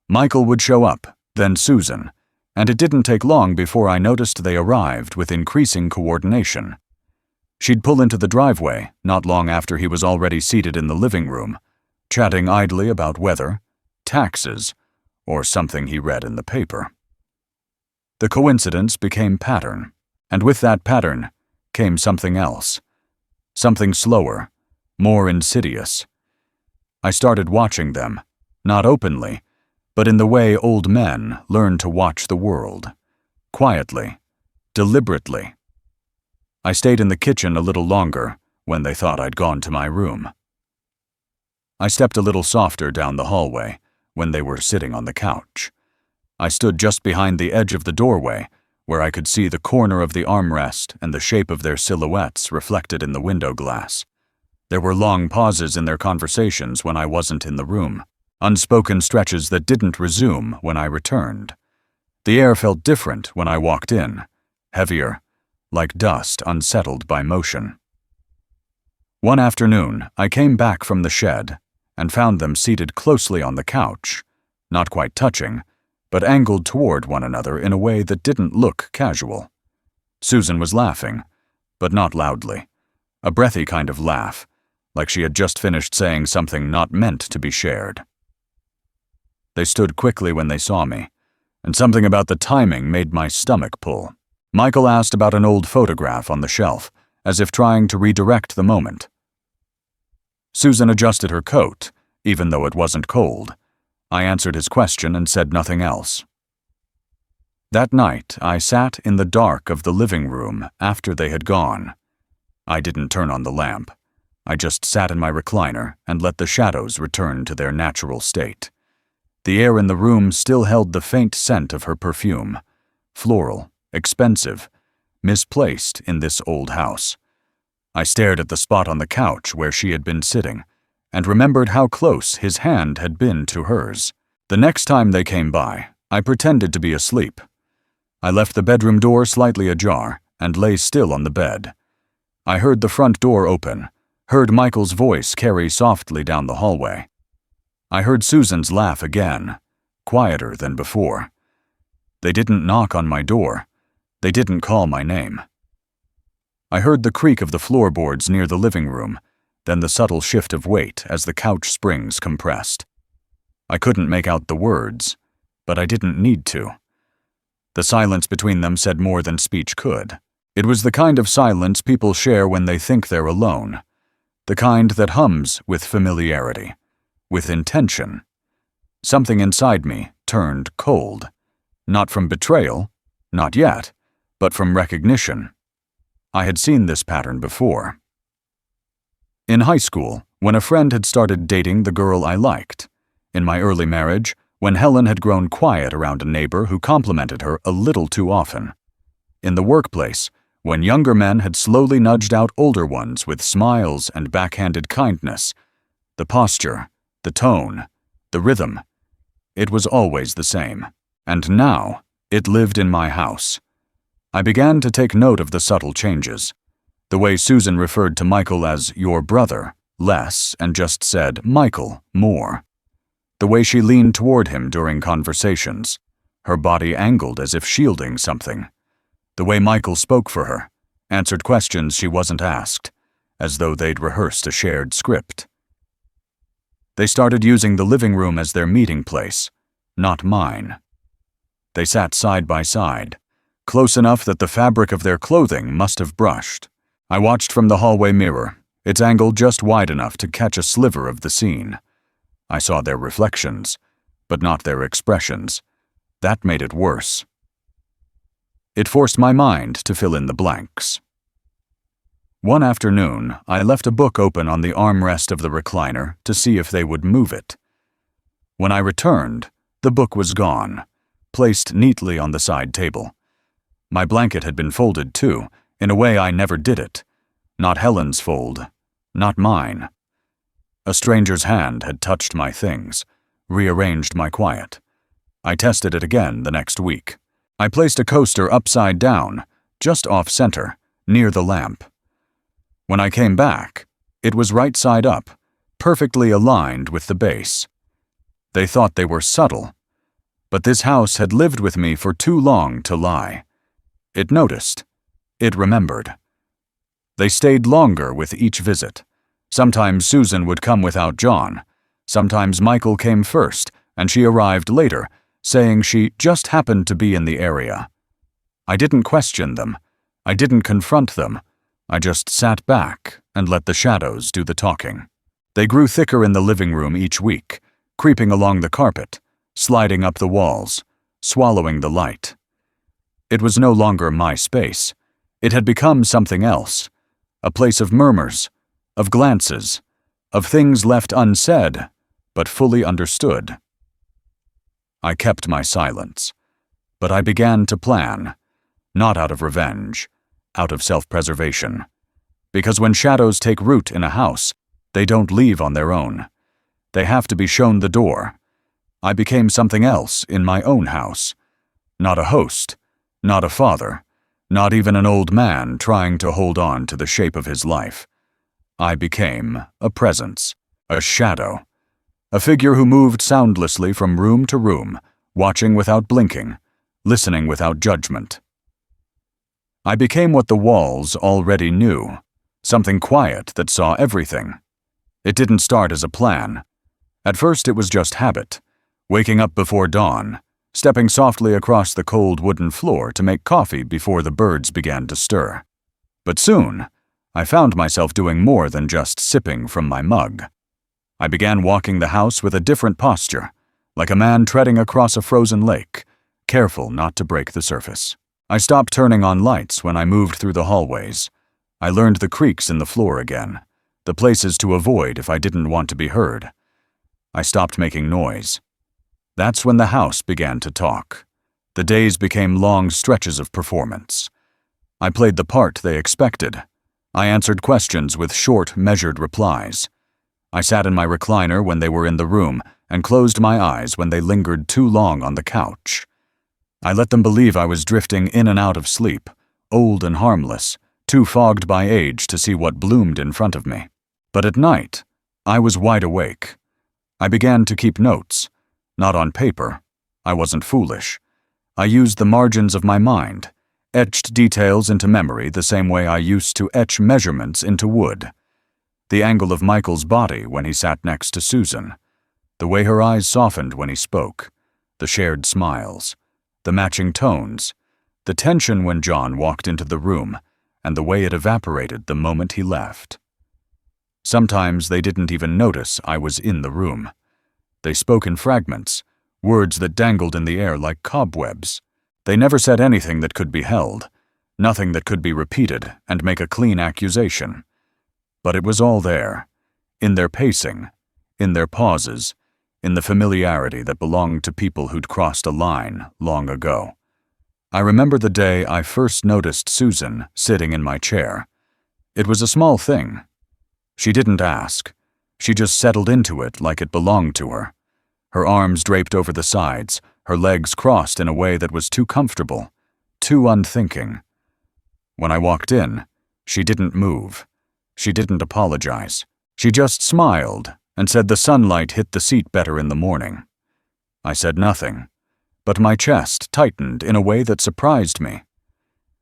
Michael would show up, then Susan, and it didn't take long before I noticed they arrived with increasing coordination. She'd pull into the driveway not long after he was already seated in the living room, chatting idly about weather, taxes, or something he read in the paper. The coincidence became pattern. And with that pattern came something else. Something slower, more insidious. I started watching them, not openly, but in the way old men learn to watch the world. Quietly, deliberately. I stayed in the kitchen a little longer when they thought I'd gone to my room. I stepped a little softer down the hallway when they were sitting on the couch. I stood just behind the edge of the doorway, where I could see the corner of the armrest and the shape of their silhouettes reflected in the window glass. There were long pauses in their conversations when I wasn't in the room, unspoken stretches that didn't resume when I returned. The air felt different when I walked in, heavier, like dust unsettled by motion. One afternoon, I came back from the shed and found them seated closely on the couch, not quite touching, but angled toward one another in a way that didn't look casual. Susan was laughing, but not loudly, a breathy kind of laugh, like she had just finished saying something not meant to be shared. They stood quickly when they saw me, and something about the timing made my stomach pull. Michael asked about an old photograph on the shelf, as if trying to redirect the moment. Susan adjusted her coat, even though it wasn't cold. I answered his question and said nothing else. That night, I sat in the dark of the living room after they had gone. I didn't turn on the lamp. I just sat in my recliner and let the shadows return to their natural state. The air in the room still held the faint scent of her perfume, floral, expensive, misplaced in this old house. I stared at the spot on the couch where she had been sitting, and remembered how close his hand had been to hers. The next time they came by, I pretended to be asleep. I left the bedroom door slightly ajar and lay still on the bed. I heard the front door open, heard Michael's voice carry softly down the hallway. I heard Susan's laugh again, quieter than before. They didn't knock on my door. They didn't call my name. I heard the creak of the floorboards near the living room, then the subtle shift of weight as the couch springs compressed. I couldn't make out the words, but I didn't need to. The silence between them said more than speech could. It was the kind of silence people share when they think they're alone, the kind that hums with familiarity, with intention. Something inside me turned cold, not from betrayal, not yet, but from recognition. I had seen this pattern before. In high school, when a friend had started dating the girl I liked. In my early marriage, when Helen had grown quiet around a neighbor who complimented her a little too often. In the workplace, when younger men had slowly nudged out older ones with smiles and backhanded kindness. The posture, the tone, the rhythm. It was always the same. And now, it lived in my house. I began to take note of the subtle changes. The way Susan referred to Michael as your brother, less, and just said Michael more. The way she leaned toward him during conversations, her body angled as if shielding something. The way Michael spoke for her, answered questions she wasn't asked, as though they'd rehearsed a shared script. They started using the living room as their meeting place, not mine. They sat side by side, close enough that the fabric of their clothing must have brushed. I watched from the hallway mirror, its angle just wide enough to catch a sliver of the scene. I saw their reflections, but not their expressions. That made it worse. It forced my mind to fill in the blanks. One afternoon, I left a book open on the armrest of the recliner to see if they would move it. When I returned, the book was gone, placed neatly on the side table. My blanket had been folded too, in a way I never did it. Not Helen's fold, not mine. A stranger's hand had touched my things, rearranged my quiet. I tested it again the next week. I placed a coaster upside down, just off-center, near the lamp. When I came back, it was right side up, perfectly aligned with the base. They thought they were subtle, but this house had lived with me for too long to lie. It noticed. It remembered. They stayed longer with each visit. Sometimes Susan would come without John. Sometimes Michael came first, and she arrived later, saying she just happened to be in the area. I didn't question them. I didn't confront them. I just sat back and let the shadows do the talking. They grew thicker in the living room each week, creeping along the carpet, sliding up the walls, swallowing the light. It was no longer my space. It had become something else, a place of murmurs, of glances, of things left unsaid, but fully understood. I kept my silence, but I began to plan, not out of revenge, out of self-preservation. Because when shadows take root in a house, they don't leave on their own. They have to be shown the door. I became something else in my own house. Not a host, not a father, not even an old man trying to hold on to the shape of his life. I became a presence, a shadow, a figure who moved soundlessly from room to room, watching without blinking, listening without judgment. I became what the walls already knew, something quiet that saw everything. It didn't start as a plan. At first it was just habit, waking up before dawn, stepping softly across the cold wooden floor to make coffee before the birds began to stir. But soon, I found myself doing more than just sipping from my mug. I began walking the house with a different posture, like a man treading across a frozen lake, careful not to break the surface. I stopped turning on lights when I moved through the hallways. I learned the creaks in the floor again, the places to avoid if I didn't want to be heard. I stopped making noise. That's when the house began to talk. The days became long stretches of performance. I played the part they expected. I answered questions with short, measured replies. I sat in my recliner when they were in the room and closed my eyes when they lingered too long on the couch. I let them believe I was drifting in and out of sleep, old and harmless, too fogged by age to see what bloomed in front of me. But at night, I was wide awake. I began to keep notes, not on paper. I wasn't foolish. I used the margins of my mind, etched details into memory the same way I used to etch measurements into wood. The angle of Michael's body when he sat next to Susan, the way her eyes softened when he spoke, the shared smiles, the matching tones, the tension when John walked into the room, and the way it evaporated the moment he left. Sometimes they didn't even notice I was in the room. They spoke in fragments, words that dangled in the air like cobwebs. They never said anything that could be held, nothing that could be repeated and make a clean accusation. But it was all there, in their pacing, in their pauses, in the familiarity that belonged to people who'd crossed a line long ago. I remember the day I first noticed Susan sitting in my chair. It was a small thing. She didn't ask. She just settled into it like it belonged to her. Her arms draped over the sides, her legs crossed in a way that was too comfortable, too unthinking. When I walked in, she didn't move. She didn't apologize. She just smiled and said the sunlight hit the seat better in the morning. I said nothing, but my chest tightened in a way that surprised me.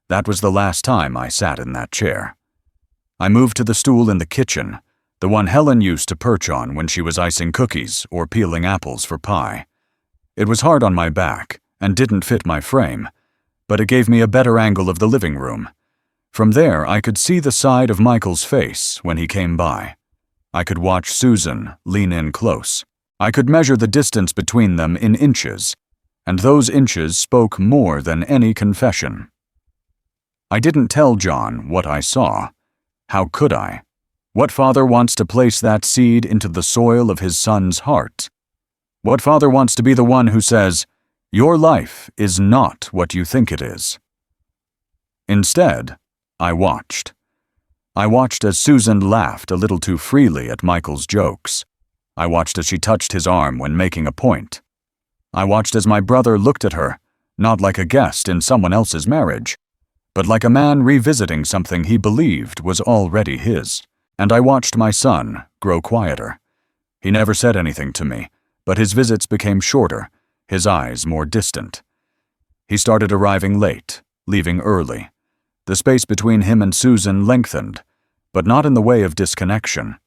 That was the last time I sat in that chair. I moved to the stool in the kitchen, the one Helen used to perch on when she was icing cookies or peeling apples for pie. It was hard on my back and didn't fit my frame, but it gave me a better angle of the living room. From there, I could see the side of Michael's face when he came by. I could watch Susan lean in close. I could measure the distance between them in inches, and those inches spoke more than any confession. I didn't tell John what I saw. How could I? What father wants to place that seed into the soil of his son's heart? What father wants to be the one who says, "Your life is not what you think it is"? Instead, I watched. I watched as Susan laughed a little too freely at Michael's jokes. I watched as she touched his arm when making a point. I watched as my brother looked at her, not like a guest in someone else's marriage, but like a man revisiting something he believed was already his. And I watched my son grow quieter. He never said anything to me, but his visits became shorter, his eyes more distant. He started arriving late, leaving early. The space between him and Susan lengthened, but not in the way of disconnection.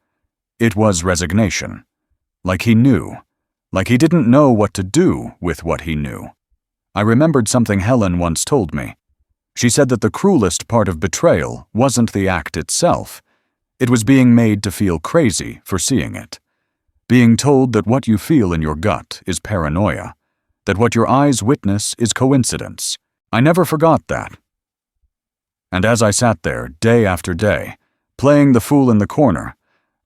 It was resignation. Like he knew. Like he didn't know what to do with what he knew. I remembered something Helen once told me. She said that the cruelest part of betrayal wasn't the act itself. It was being made to feel crazy for seeing it. Being told that what you feel in your gut is paranoia, that what your eyes witness is coincidence. I never forgot that. And as I sat there, day after day, playing the fool in the corner,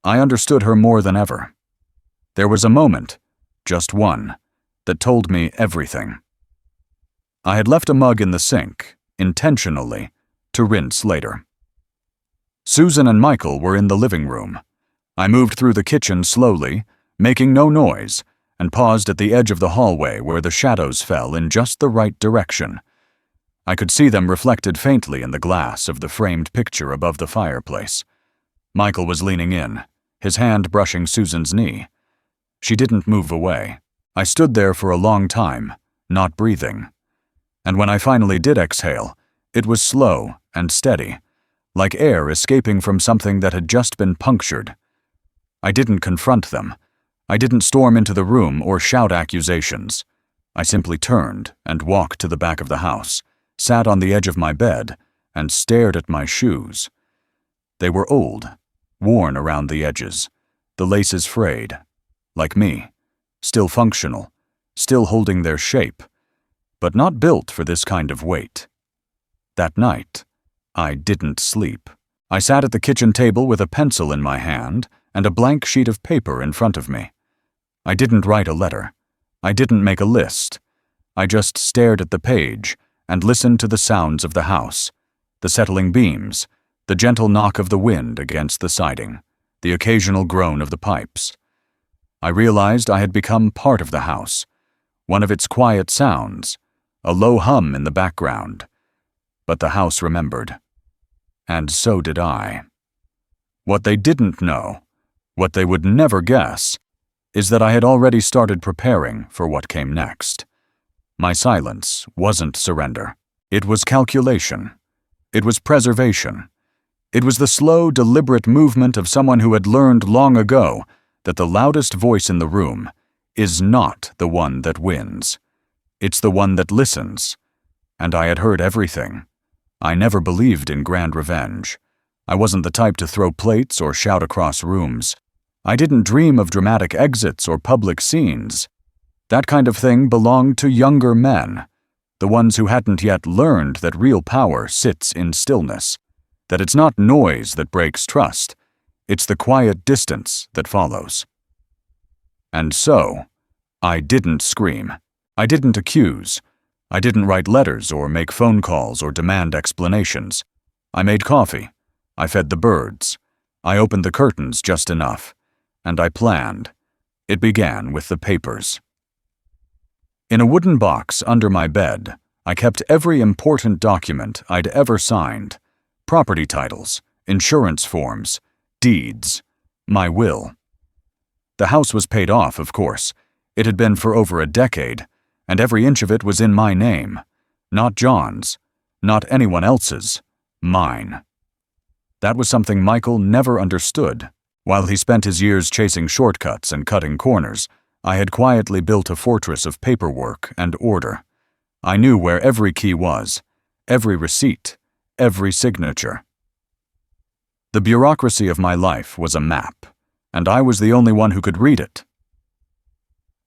I understood her more than ever. There was a moment, just one, that told me everything. I had left a mug in the sink, intentionally, to rinse later. Susan and Michael were in the living room. I moved through the kitchen slowly, making no noise, and paused at the edge of the hallway where the shadows fell in just the right direction. I could see them reflected faintly in the glass of the framed picture above the fireplace. Michael was leaning in, his hand brushing Susan's knee. She didn't move away. I stood there for a long time, not breathing. And when I finally did exhale, it was slow and steady, like air escaping from something that had just been punctured. I didn't confront them. I didn't storm into the room or shout accusations. I simply turned and walked to the back of the house, sat on the edge of my bed, and stared at my shoes. They were old, worn around the edges, the laces frayed, like me, still functional, still holding their shape, but not built for this kind of weight. That night, I didn't sleep. I sat at the kitchen table with a pencil in my hand and a blank sheet of paper in front of me. I didn't write a letter. I didn't make a list. I just stared at the page and listened to the sounds of the house, the settling beams, the gentle knock of the wind against the siding, the occasional groan of the pipes. I realized I had become part of the house, one of its quiet sounds, a low hum in the background. But the house remembered. And so did I. What they didn't know, what they would never guess, is that I had already started preparing for what came next. My silence wasn't surrender. It was calculation. It was preservation. It was the slow, deliberate movement of someone who had learned long ago that the loudest voice in the room is not the one that wins. It's the one that listens. And I had heard everything. I never believed in grand revenge. I wasn't the type to throw plates or shout across rooms. I didn't dream of dramatic exits or public scenes. That kind of thing belonged to younger men, the ones who hadn't yet learned that real power sits in stillness, that it's not noise that breaks trust, it's the quiet distance that follows. And so, I didn't scream. I didn't accuse. I didn't write letters or make phone calls or demand explanations. I made coffee. I fed the birds. I opened the curtains just enough. And I planned. It began with the papers. In a wooden box under my bed, I kept every important document I'd ever signed: property titles, insurance forms, deeds, my will. The house was paid off, of course. It had been for over a decade, and every inch of it was in my name. Not John's, not anyone else's, mine. That was something Michael never understood. While he spent his years chasing shortcuts and cutting corners, I had quietly built a fortress of paperwork and order. I knew where every key was, every receipt, every signature. The bureaucracy of my life was a map, and I was the only one who could read it.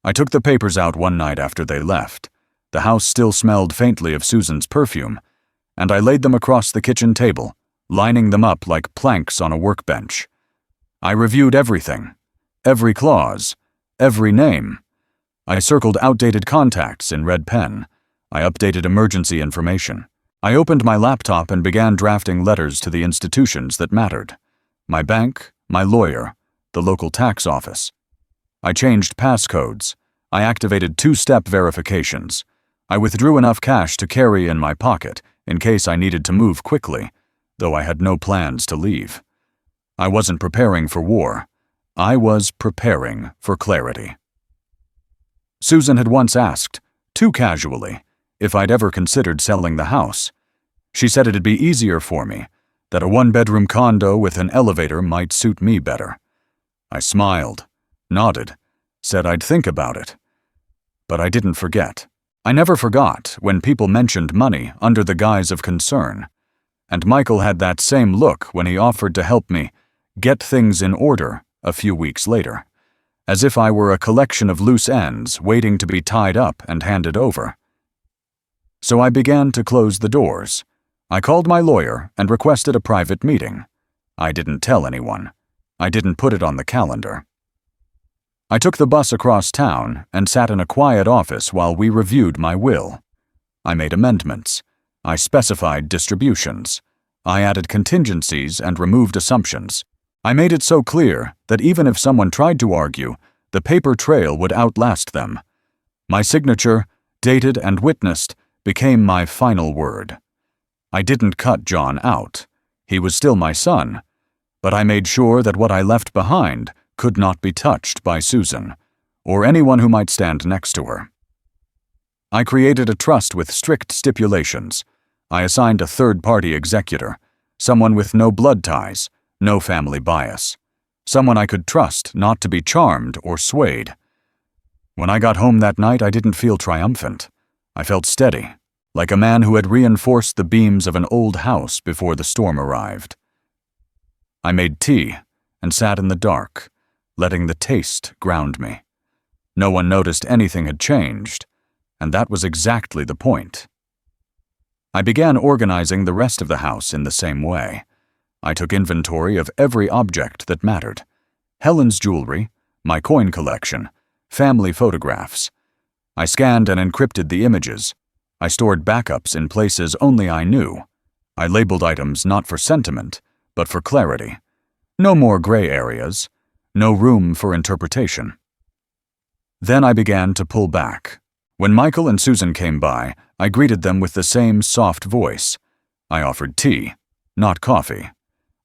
I took the papers out one night after they left. The house still smelled faintly of Susan's perfume, and I laid them across the kitchen table, lining them up like planks on a workbench. I reviewed everything, every clause, every name. I circled outdated contacts in red pen. I updated emergency information. I opened my laptop and began drafting letters to the institutions that mattered: my bank, my lawyer, the local tax office. I changed passcodes. I activated two-step verifications. I withdrew enough cash to carry in my pocket in case I needed to move quickly, though I had no plans to leave. I wasn't preparing for war. I was preparing for clarity. Susan had once asked, too casually, if I'd ever considered selling the house. She said it'd be easier for me, that a one-bedroom condo with an elevator might suit me better. I smiled, nodded, said I'd think about it. But I didn't forget. I never forgot when people mentioned money under the guise of concern, and Michael had that same look when he offered to help me get things in order a few weeks later, as if I were a collection of loose ends waiting to be tied up and handed over. So I began to close the doors. I called my lawyer and requested a private meeting. I didn't tell anyone. I didn't put it on the calendar. I took the bus across town and sat in a quiet office while we reviewed my will. I made amendments. I specified distributions. I added contingencies and removed assumptions. I made it so clear that even if someone tried to argue, the paper trail would outlast them. My signature, dated and witnessed, became my final word. I didn't cut John out. He was still my son. But I made sure that what I left behind could not be touched by Susan, or anyone who might stand next to her. I created a trust with strict stipulations. I assigned a third-party executor, someone with no blood ties, no family bias, someone I could trust not to be charmed or swayed. When I got home that night, I didn't feel triumphant. I felt steady, like a man who had reinforced the beams of an old house before the storm arrived. I made tea and sat in the dark, letting the taste ground me. No one noticed anything had changed, and that was exactly the point. I began organizing the rest of the house in the same way. I took inventory of every object that mattered: Helen's jewelry, my coin collection, family photographs. I scanned and encrypted the images. I stored backups in places only I knew. I labeled items not for sentiment, but for clarity. No more gray areas. No room for interpretation. Then I began to pull back. When Michael and Susan came by, I greeted them with the same soft voice. I offered tea, not coffee.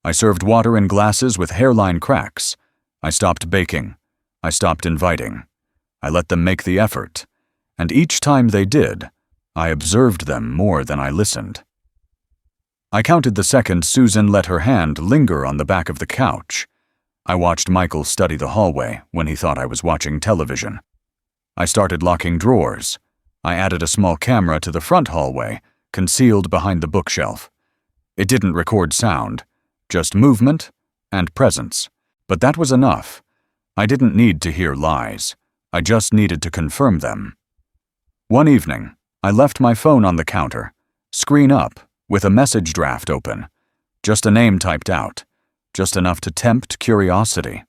I served water in glasses with hairline cracks. I stopped baking. I stopped inviting. I let them make the effort. And each time they did, I observed them more than I listened. I counted the seconds Susan let her hand linger on the back of the couch. I watched Michael study the hallway when he thought I was watching television. I started locking drawers. I added a small camera to the front hallway, concealed behind the bookshelf. It didn't record sound, just movement and presence. But that was enough. I didn't need to hear lies. I just needed to confirm them. One evening, I left my phone on the counter, screen up, with a message draft open. Just a name typed out. Just enough to tempt curiosity.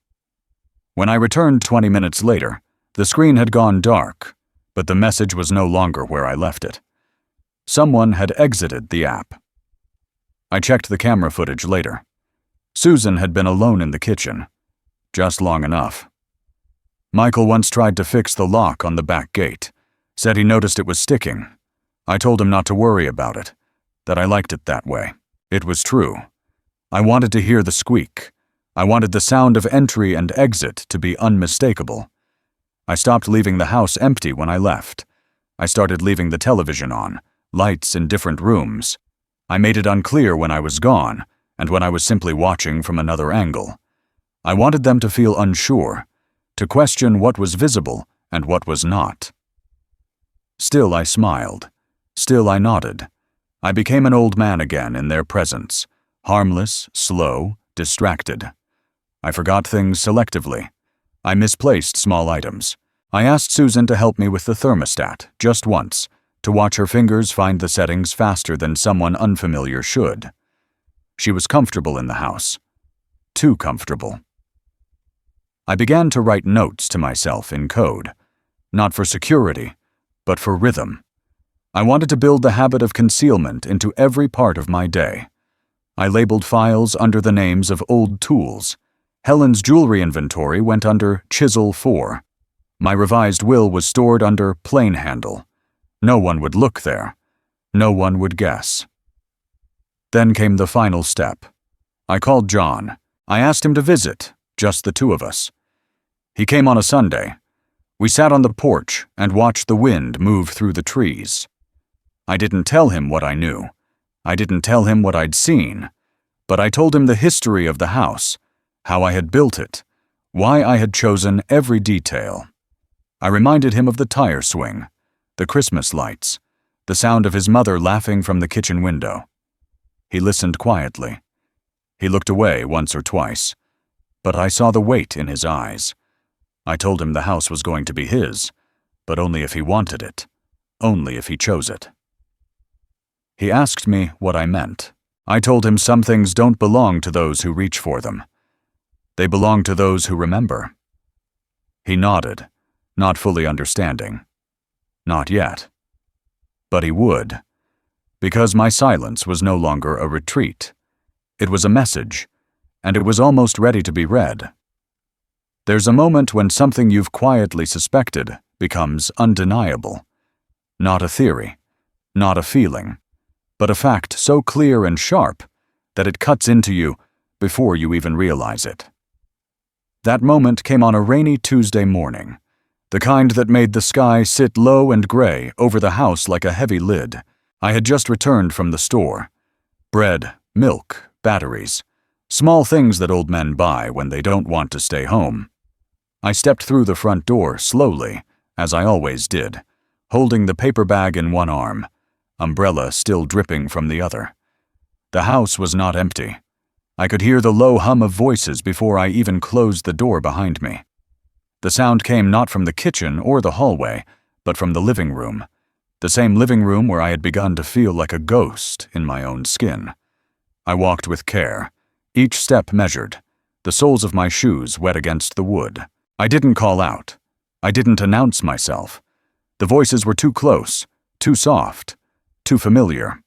When I returned 20 minutes later, the screen had gone dark, but the message was no longer where I left it. Someone had exited the app. I checked the camera footage later. Susan had been alone in the kitchen, just long enough. Michael once tried to fix the lock on the back gate, said he noticed it was sticking. I told him not to worry about it, that I liked it that way. It was true. I wanted to hear the squeak. I wanted the sound of entry and exit to be unmistakable. I stopped leaving the house empty when I left. I started leaving the television on, lights in different rooms. I made it unclear when I was gone and when I was simply watching from another angle. I wanted them to feel unsure, to question what was visible and what was not. Still I smiled. Still I nodded. I became an old man again in their presence. Harmless, slow, distracted. I forgot things selectively. I misplaced small items. I asked Susan to help me with the thermostat, just once, to watch her fingers find the settings faster than someone unfamiliar should. She was comfortable in the house. Too comfortable. I began to write notes to myself in code, not for security, but for rhythm. I wanted to build the habit of concealment into every part of my day. I labeled files under the names of old tools. Helen's jewelry inventory went under Chisel 4. My revised will was stored under Plane Handle. No one would look there. No one would guess. Then came the final step. I called John. I asked him to visit, just the two of us. He came on a Sunday. We sat on the porch and watched the wind move through the trees. I didn't tell him what I knew. I didn't tell him what I'd seen, but I told him the history of the house, how I had built it, why I had chosen every detail. I reminded him of the tire swing, the Christmas lights, the sound of his mother laughing from the kitchen window. He listened quietly. He looked away once or twice, but I saw the weight in his eyes. I told him the house was going to be his, but only if he wanted it, only if he chose it. He asked me what I meant. I told him some things don't belong to those who reach for them. They belong to those who remember. He nodded, not fully understanding. Not yet. But he would, because my silence was no longer a retreat. It was a message, and it was almost ready to be read. There's a moment when something you've quietly suspected becomes undeniable. Not a theory, not a feeling, but a fact so clear and sharp that it cuts into you before you even realize it. That moment came on a rainy Tuesday morning, the kind that made the sky sit low and gray over the house like a heavy lid. I had just returned from the store. Bread, milk, batteries, small things that old men buy when they don't want to stay home. I stepped through the front door slowly, as I always did, holding the paper bag in one arm, umbrella still dripping from the other. The house was not empty. I could hear the low hum of voices before I even closed the door behind me. The sound came not from the kitchen or the hallway, but from the living room, the same living room where I had begun to feel like a ghost in my own skin. I walked with care, each step measured, the soles of my shoes wet against the wood. I didn't call out. I didn't announce myself. The voices were too close, too soft, too familiar.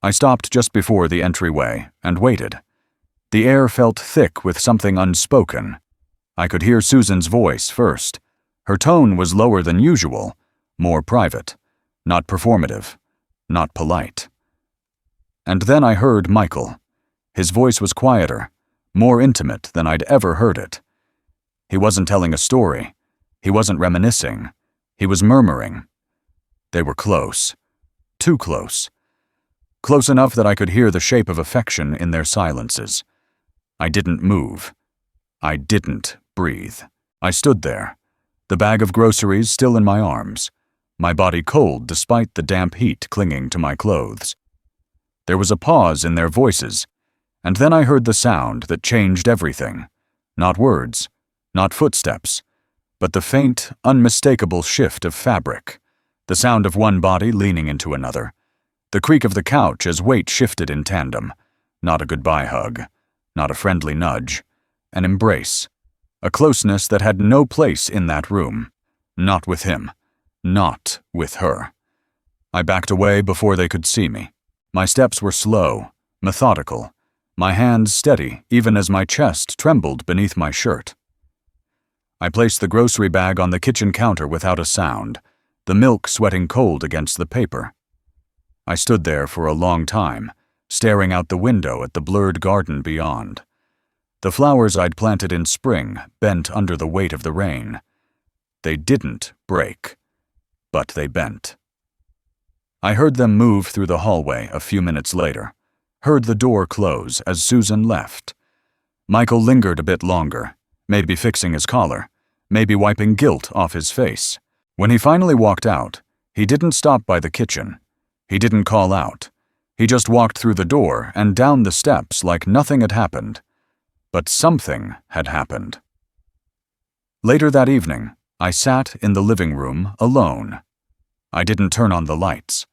I stopped just before the entryway and waited. The air felt thick with something unspoken. I could hear Susan's voice first. Her tone was lower than usual, more private, not performative, not polite. And then I heard Michael. His voice was quieter, more intimate than I'd ever heard it. He wasn't telling a story. He wasn't reminiscing. He was murmuring. They were close. Too close. Close enough that I could hear the shape of affection in their silences. I didn't move. I didn't breathe. I stood there, the bag of groceries still in my arms, my body cold despite the damp heat clinging to my clothes. There was a pause in their voices, and then I heard the sound that changed everything. Not words, not footsteps, but the faint, unmistakable shift of fabric, the sound of one body leaning into another, the creak of the couch as weight shifted in tandem, not a goodbye hug, not a friendly nudge, an embrace, a closeness that had no place in that room, not with him, not with her. I backed away before they could see me. My steps were slow, methodical, my hands steady even as my chest trembled beneath my shirt. I placed the grocery bag on the kitchen counter without a sound, the milk sweating cold against the paper. I stood there for a long time, staring out the window at the blurred garden beyond. The flowers I'd planted in spring bent under the weight of the rain. They didn't break, but they bent. I heard them move through the hallway a few minutes later, heard the door close as Susan left. Michael lingered a bit longer, maybe fixing his collar, maybe wiping guilt off his face. When he finally walked out, he didn't stop by the kitchen. He didn't call out. He just walked through the door and down the steps like nothing had happened. But something had happened. Later that evening, I sat in the living room alone. I didn't turn on the lights.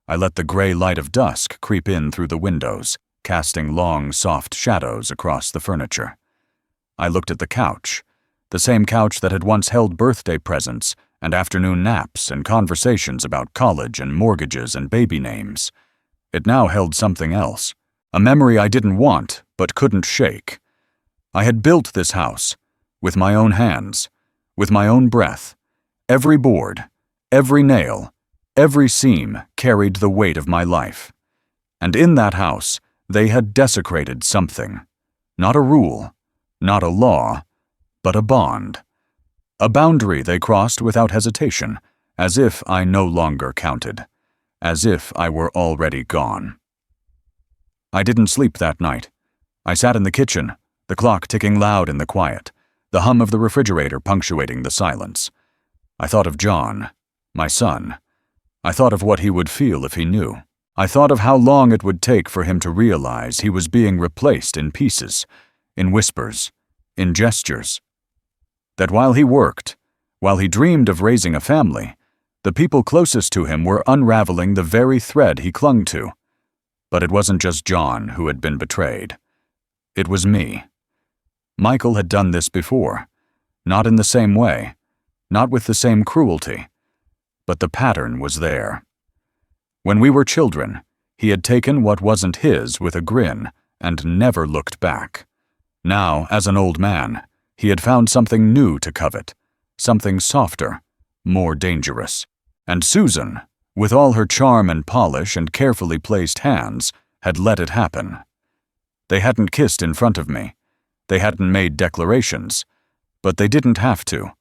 I let the gray light of dusk creep in through the windows, casting long, soft shadows across the furniture. I looked at the couch, the same couch that had once held birthday presents and afternoon naps and conversations about college and mortgages and baby names. It now held something else, a memory I didn't want but couldn't shake. I had built this house, with my own hands, with my own breath. Every board, every nail, every seam carried the weight of my life. And in that house, they had desecrated something. Not a rule, not a law, but a bond. A boundary they crossed without hesitation, as if I no longer counted, as if I were already gone. I didn't sleep that night. I sat in the kitchen, the clock ticking loud in the quiet, the hum of the refrigerator punctuating the silence. I thought of John, My son. I thought of what he would feel if he knew. I thought of how long it would take for him to realize he was being replaced in pieces, in whispers, in gestures. That while he worked, while he dreamed of raising a family, the people closest to him were unraveling the very thread he clung to. But it wasn't just John who had been betrayed. It was me. Michael had done this before, not in the same way, not with the same cruelty, but the pattern was there. When we were children, he had taken what wasn't his with a grin and never looked back. Now, as an old man, he had found something new to covet, something softer, more dangerous. And Susan, with all her charm and polish and carefully placed hands, had let it happen. They hadn't kissed in front of me. They hadn't made declarations. But they didn't have to.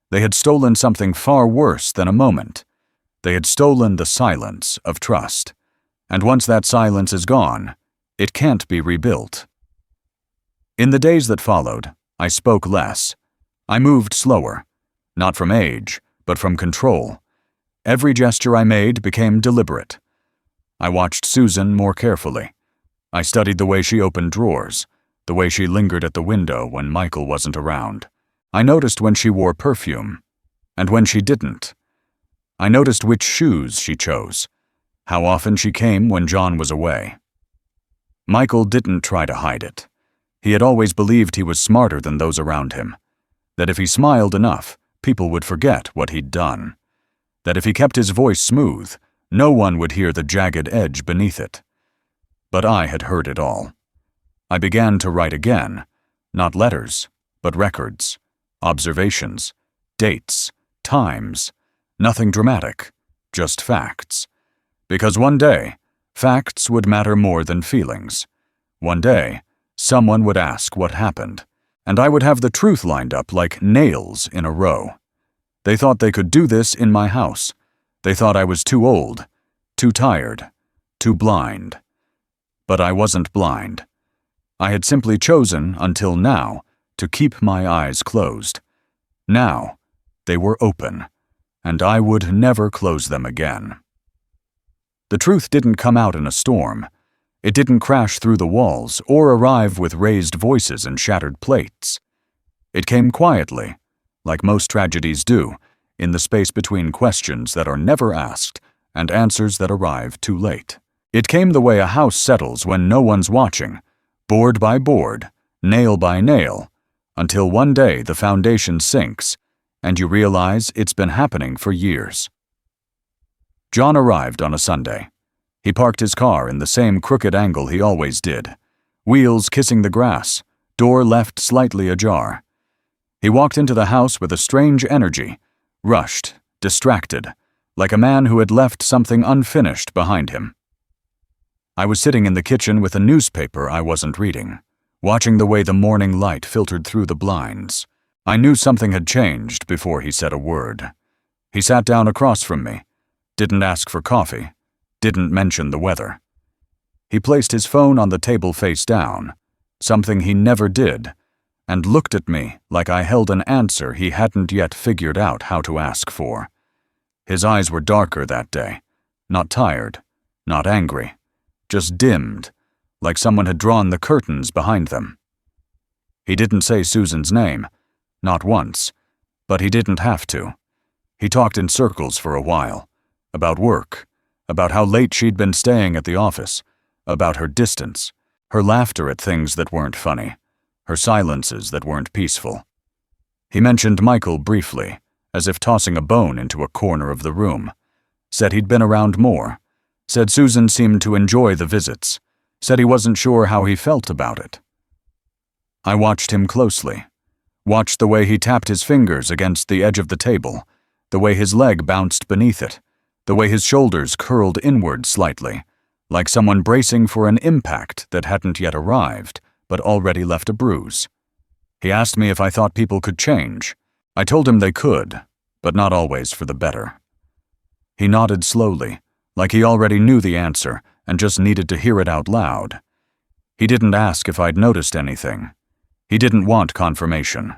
They had stolen something far worse than a moment. They had stolen the silence of trust. And once that silence is gone, it can't be rebuilt. In the days that followed, I spoke less. I moved slower, not from age, but from control. Every gesture I made became deliberate. I watched Susan more carefully. I studied the way she opened drawers, the way she lingered at the window when Michael wasn't around. I noticed when she wore perfume, and when she didn't. I noticed which shoes she chose, how often she came when John was away. Michael didn't try to hide it. He had always believed he was smarter than those around him, that if he smiled enough, people would forget what he'd done, that if he kept his voice smooth, no one would hear the jagged edge beneath it. But I had heard it all. I began to write again, not letters, but records, observations, dates, times, nothing dramatic, just facts. Because one day, facts would matter more than feelings. One day, someone would ask what happened, and I would have the truth lined up like nails in a row. They thought they could do this in my house. They thought I was too old, too tired, too blind. But I wasn't blind. I had simply chosen, until now, to keep my eyes closed. Now, they were open, and I would never close them again. The truth didn't come out in a storm. It didn't crash through the walls or arrive with raised voices and shattered plates. It came quietly, like most tragedies do, in the space between questions that are never asked and answers that arrive too late. It came the way a house settles when no one's watching, board by board, nail by nail, until one day the foundation sinks and you realize it's been happening for years. John arrived on a Sunday. He parked his car in the same crooked angle he always did, wheels kissing the grass, door left slightly ajar. He walked into the house with a strange energy, rushed, distracted, like a man who had left something unfinished behind him. I was sitting in the kitchen with a newspaper I wasn't reading, watching the way the morning light filtered through the blinds. I knew something had changed before he said a word. He sat down across from me, didn't ask for coffee, didn't mention the weather. He placed his phone on the table face down, something he never did, and looked at me like I held an answer he hadn't yet figured out how to ask for. His eyes were darker that day, not tired, not angry, just dimmed, like someone had drawn the curtains behind them. He didn't say Susan's name, not once, but he didn't have to. He talked in circles for a while, about work, about how late she'd been staying at the office, about her distance, her laughter at things that weren't funny, her silences that weren't peaceful. He mentioned Michael briefly, as if tossing a bone into a corner of the room, said he'd been around more, said Susan seemed to enjoy the visits, said he wasn't sure how he felt about it. I watched him closely, watched the way he tapped his fingers against the edge of the table, the way his leg bounced beneath it, the way his shoulders curled inward slightly, like someone bracing for an impact that hadn't yet arrived, but already left a bruise. He asked me if I thought people could change. I told him they could, but not always for the better. He nodded slowly, like he already knew the answer and just needed to hear it out loud. He didn't ask if I'd noticed anything. He didn't want confirmation.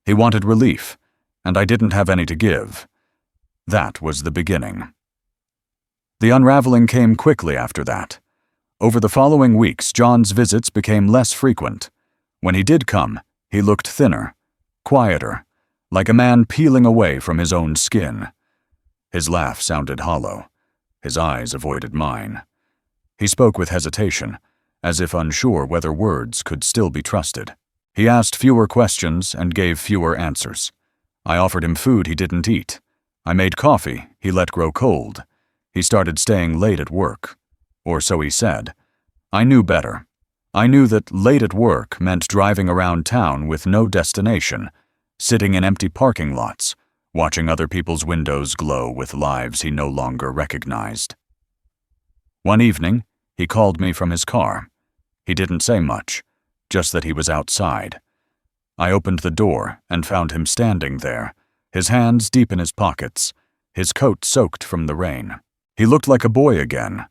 He wanted relief, and I didn't have any to give. That was the beginning. The unraveling came quickly after that. Over the following weeks, John's visits became less frequent. When he did come, he looked thinner, quieter, like a man peeling away from his own skin. His laugh sounded hollow. His eyes avoided mine. He spoke with hesitation, as if unsure whether words could still be trusted. He asked fewer questions and gave fewer answers. I offered him food he didn't eat. I made coffee he let grow cold. He started staying late at work. Or so he said. I knew better. I knew that late at work meant driving around town with no destination, sitting in empty parking lots, watching other people's windows glow with lives he no longer recognized. One evening, he called me from his car. He didn't say much, just that he was outside. I opened the door and found him standing there, his hands deep in his pockets, his coat soaked from the rain. He looked like a boy again,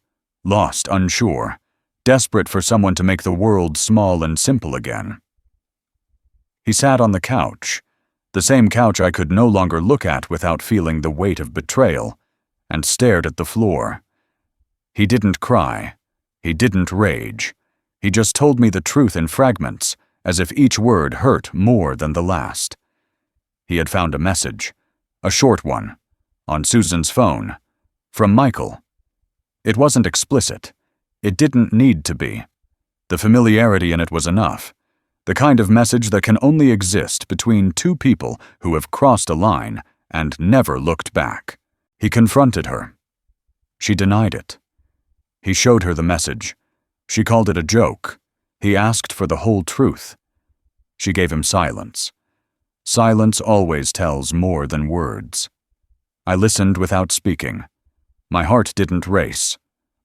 lost, unsure, desperate for someone to make the world small and simple again. He sat on the couch, the same couch I could no longer look at without feeling the weight of betrayal, and stared at the floor. He didn't cry. He didn't rage. He just told me the truth in fragments, as if each word hurt more than the last. He had found a message, a short one, on Susan's phone, from Michael. It wasn't explicit. It didn't need to be. The familiarity in it was enough. The kind of message that can only exist between two people who have crossed a line and never looked back. He confronted her. She denied it. He showed her the message. She called it a joke. He asked for the whole truth. She gave him silence. Silence always tells more than words. I listened without speaking. My heart didn't race.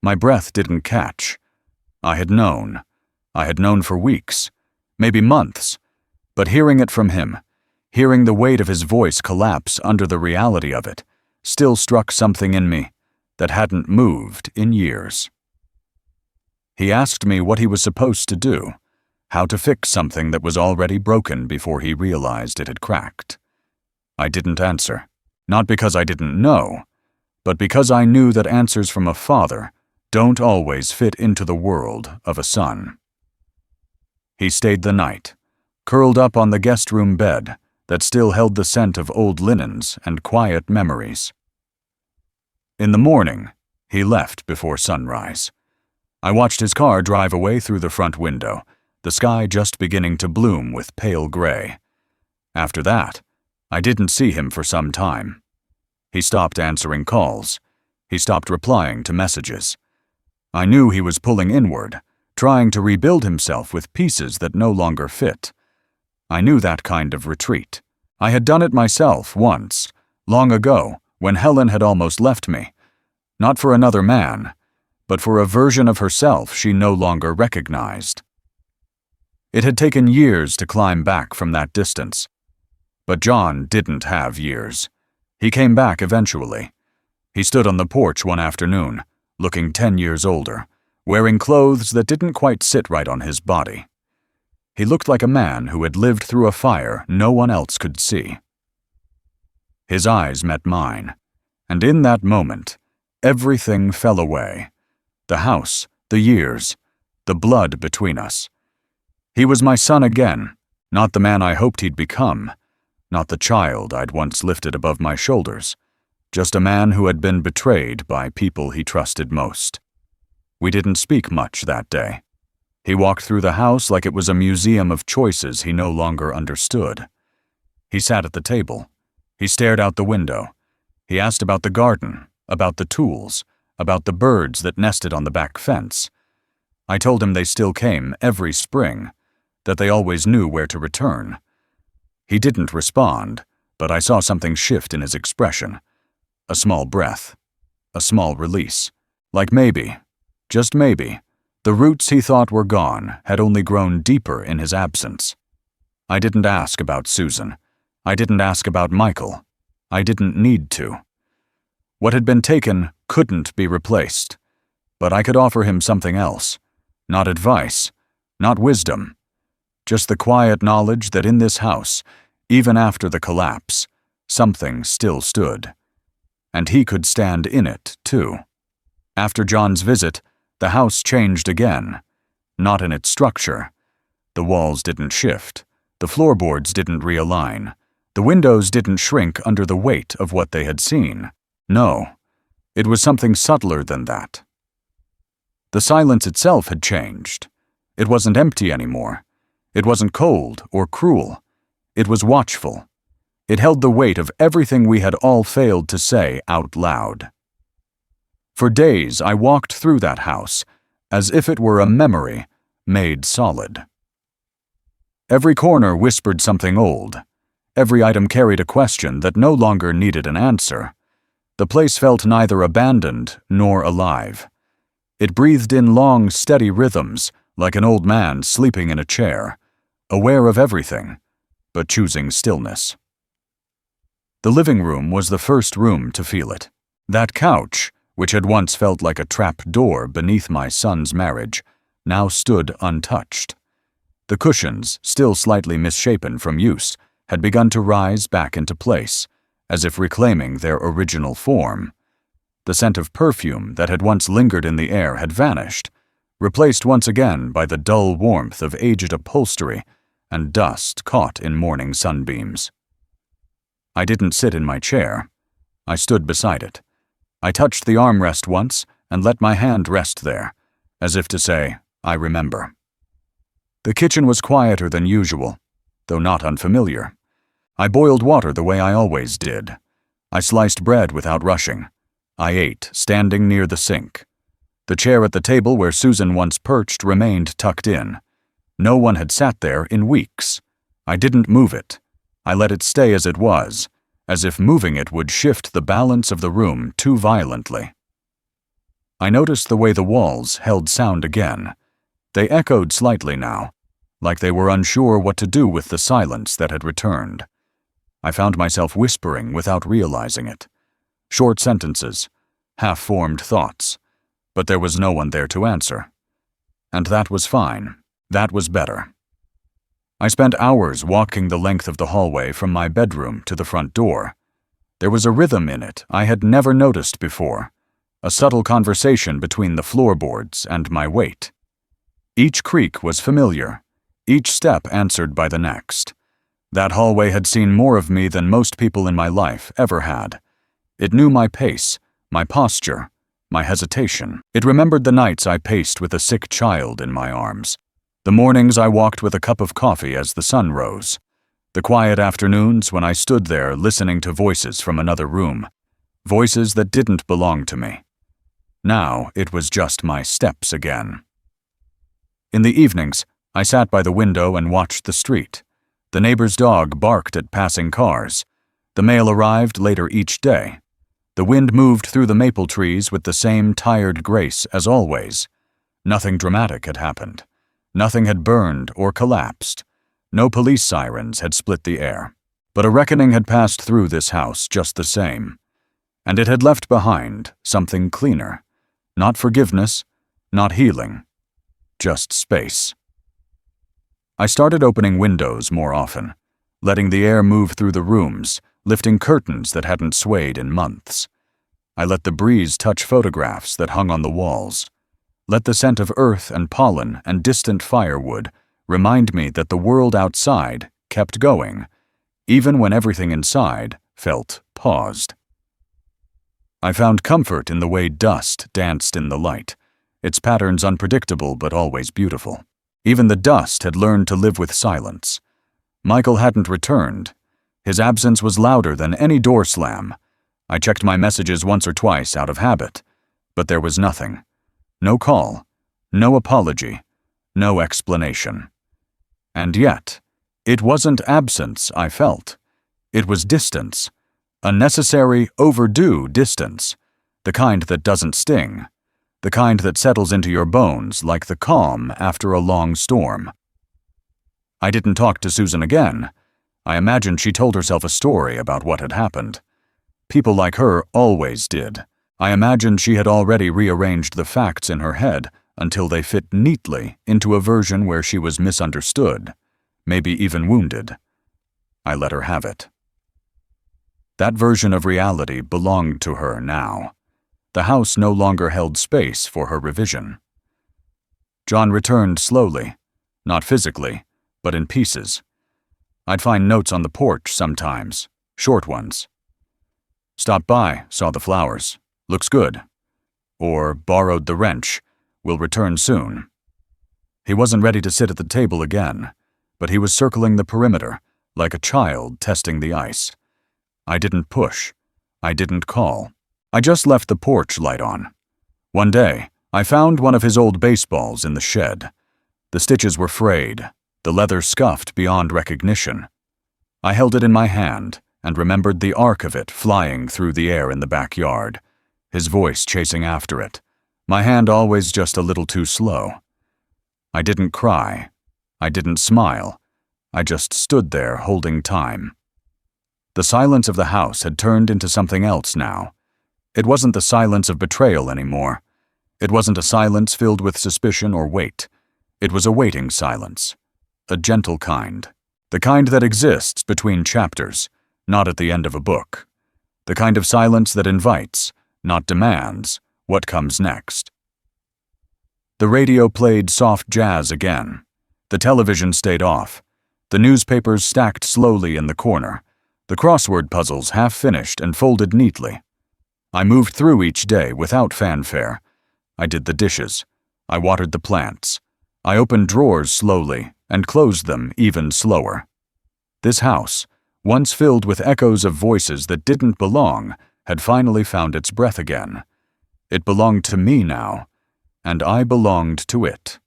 My breath didn't catch. I had known. I had known for weeks, maybe months, but hearing it from him, hearing the weight of his voice collapse under the reality of it, still struck something in me that hadn't moved in years. He asked me what he was supposed to do, how to fix something that was already broken before he realized it had cracked. I didn't answer, not because I didn't know, but because I knew that answers from a father don't always fit into the world of a son. He stayed the night, curled up on the guest room bed that still held the scent of old linens and quiet memories. In the morning, he left before sunrise. I watched his car drive away through the front window, the sky just beginning to bloom with pale gray. After that, I didn't see him for some time. He stopped answering calls. He stopped replying to messages. I knew he was pulling inward, trying to rebuild himself with pieces that no longer fit. I knew that kind of retreat. I had done it myself once, long ago, when Helen had almost left me. Not for another man, but for a version of herself she no longer recognized. It had taken years to climb back from that distance. But John didn't have years. He came back eventually. He stood on the porch one afternoon, looking 10 years older, wearing clothes that didn't quite sit right on his body. He looked like a man who had lived through a fire no one else could see. His eyes met mine, and in that moment, everything fell away. The house, the years, the blood between us. He was my son again, not the man I hoped he'd become, not the child I'd once lifted above my shoulders, just a man who had been betrayed by people he trusted most. We didn't speak much that day. He walked through the house like it was a museum of choices he no longer understood. He sat at the table. He stared out the window. He asked about the garden, about the tools, about the birds that nested on the back fence. I told him they still came every spring, that they always knew where to return. He didn't respond, but I saw something shift in his expression. A small breath, a small release, like maybe, just maybe, the roots he thought were gone had only grown deeper in his absence. I didn't ask about Susan. I didn't ask about Michael. I didn't need to. What had been taken couldn't be replaced, but I could offer him something else. Not advice, not wisdom, just the quiet knowledge that in this house, even after the collapse, something still stood. and he could stand in it, too. After John's visit, the house changed again. Not in its structure. The walls didn't shift. The floorboards didn't realign. The windows didn't shrink under the weight of what they had seen. No, it was something subtler than that. The silence itself had changed. It wasn't empty anymore. It wasn't cold or cruel. It was watchful. It held the weight of everything we had all failed to say out loud. For days I walked through that house, as if it were a memory made solid. Every corner whispered something old. Every item carried a question that no longer needed an answer. The place felt neither abandoned nor alive. It breathed in long, steady rhythms, like an old man sleeping in a chair, aware of everything, but choosing stillness. The living room was the first room to feel it. That couch, which had once felt like a trap door beneath my son's marriage, now stood untouched. The cushions, still slightly misshapen from use, had begun to rise back into place, as if reclaiming their original form. The scent of perfume that had once lingered in the air had vanished, replaced once again by the dull warmth of aged upholstery and dust caught in morning sunbeams. I didn't sit in my chair. I stood beside it. I touched the armrest once and let my hand rest there, as if to say, I remember. The kitchen was quieter than usual, though not unfamiliar. I boiled water the way I always did. I sliced bread without rushing. I ate, standing near the sink. The chair at the table where Susan once perched remained tucked in. No one had sat there in weeks. I didn't move it. I let it stay as it was, as if moving it would shift the balance of the room too violently. I noticed the way the walls held sound again. They echoed slightly now, like they were unsure what to do with the silence that had returned. I found myself whispering without realizing it. Short sentences, half-formed thoughts, but there was no one there to answer. And that was fine. That was better. I spent hours walking the length of the hallway from my bedroom to the front door. There was a rhythm in it I had never noticed before, a subtle conversation between the floorboards and my weight. Each creak was familiar, each step answered by the next. That hallway had seen more of me than most people in my life ever had. It knew my pace, my posture, my hesitation. It remembered the nights I paced with a sick child in my arms, the mornings I walked with a cup of coffee as the sun rose, the quiet afternoons when I stood there listening to voices from another room, voices that didn't belong to me. Now it was just my steps again. In the evenings, I sat by the window and watched the street. The neighbor's dog barked at passing cars. The mail arrived later each day. The wind moved through the maple trees with the same tired grace as always. Nothing dramatic had happened. Nothing had burned or collapsed. No police sirens had split the air. But a reckoning had passed through this house just the same. And it had left behind something cleaner. Not forgiveness, not healing. Just space. I started opening windows more often, letting the air move through the rooms, lifting curtains that hadn't swayed in months. I let the breeze touch photographs that hung on the walls. Let the scent of earth and pollen and distant firewood remind me that the world outside kept going, even when everything inside felt paused. I found comfort in the way dust danced in the light, its patterns unpredictable but always beautiful. Even the dust had learned to live with silence. Michael hadn't returned. His absence was louder than any door slam. I checked my messages once or twice out of habit, but there was nothing. No call, no apology, no explanation. And yet, it wasn't absence I felt. It was distance. A necessary, overdue distance. The kind that doesn't sting. The kind that settles into your bones like the calm after a long storm. I didn't talk to Susan again. I imagined she told herself a story about what had happened. People like her always did. I imagined she had already rearranged the facts in her head until they fit neatly into a version where she was misunderstood, maybe even wounded. I let her have it. That version of reality belonged to her now. The house no longer held space for her revision. John returned slowly, not physically, but in pieces. I'd find notes on the porch sometimes, short ones. Stopped by, saw the flowers. Looks good. Or borrowed the wrench. Will return soon. He wasn't ready to sit at the table again, but he was circling the perimeter, like a child testing the ice. I didn't push. I didn't call. I just left the porch light on. One day, I found one of his old baseballs in the shed. The stitches were frayed, the leather scuffed beyond recognition. I held it in my hand and remembered the arc of it flying through the air in the backyard, his voice chasing after it, my hand always just a little too slow. I didn't cry. I didn't smile. I just stood there holding time. The silence of the house had turned into something else now. It wasn't the silence of betrayal anymore. It wasn't a silence filled with suspicion or weight. It was a waiting silence. A gentle kind. The kind that exists between chapters, not at the end of a book. The kind of silence that invites, not demands, what comes next. The radio played soft jazz again. The television stayed off. The newspapers stacked slowly in the corner. The crossword puzzles half finished and folded neatly. I moved through each day without fanfare. I did the dishes. I watered the plants. I opened drawers slowly and closed them even slower. This house, once filled with echoes of voices that didn't belong, had finally found its breath again. It belonged to me now, and I belonged to it.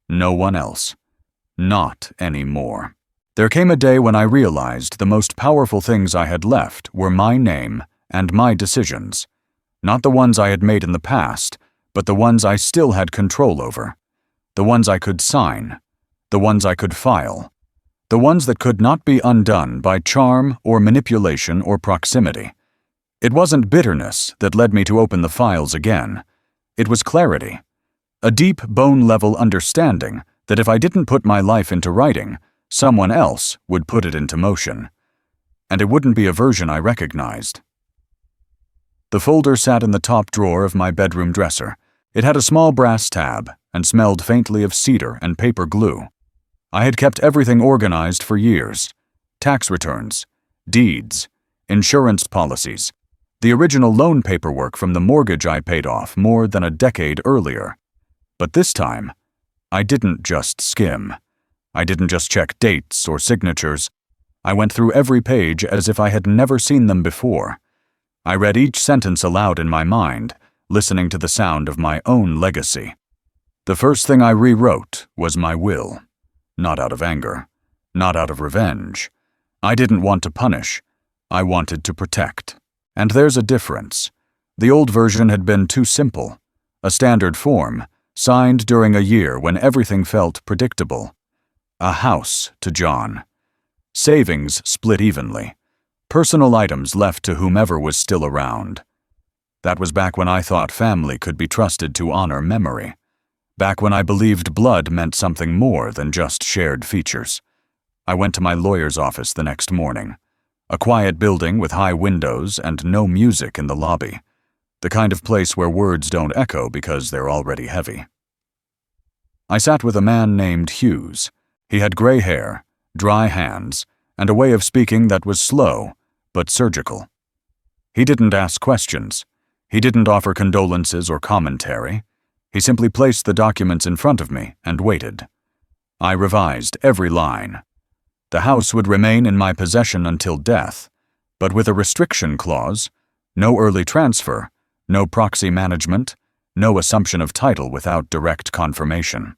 No one else. Not anymore. There came a day when I realized the most powerful things I had left were my name and my decisions. Not the ones I had made in the past, but the ones I still had control over. The ones I could sign. The ones I could file. The ones that could not be undone by charm or manipulation or proximity. It wasn't bitterness that led me to open the files again. It was clarity. A deep, bone-level understanding that if I didn't put my life into writing, someone else would put it into motion. And it wouldn't be a version I recognized. The folder sat in the top drawer of my bedroom dresser. It had a small brass tab and smelled faintly of cedar and paper glue. I had kept everything organized for years. Tax returns, deeds, insurance policies, the original loan paperwork from the mortgage I paid off more than a decade earlier. But this time, I didn't just skim. I didn't just check dates or signatures. I went through every page as if I had never seen them before. I read each sentence aloud in my mind, listening to the sound of my own legacy. The first thing I rewrote was my will. Not out of anger. Not out of revenge. I didn't want to punish. I wanted to protect. And there's a difference. The old version had been too simple. A standard form, signed during a year when everything felt predictable. A house to John. Savings split evenly. Personal items left to whomever was still around. That was back when I thought family could be trusted to honor memory. Back when I believed blood meant something more than just shared features. I went to my lawyer's office the next morning. A quiet building with high windows and no music in the lobby. The kind of place where words don't echo because they're already heavy. I sat with a man named Hughes. He had gray hair, dry hands, and a way of speaking that was slow, but surgical. He didn't ask questions. He didn't offer condolences or commentary. He simply placed the documents in front of me and waited. I revised every line. The house would remain in my possession until death, but with a restriction clause, no early transfer, no proxy management, no assumption of title without direct confirmation.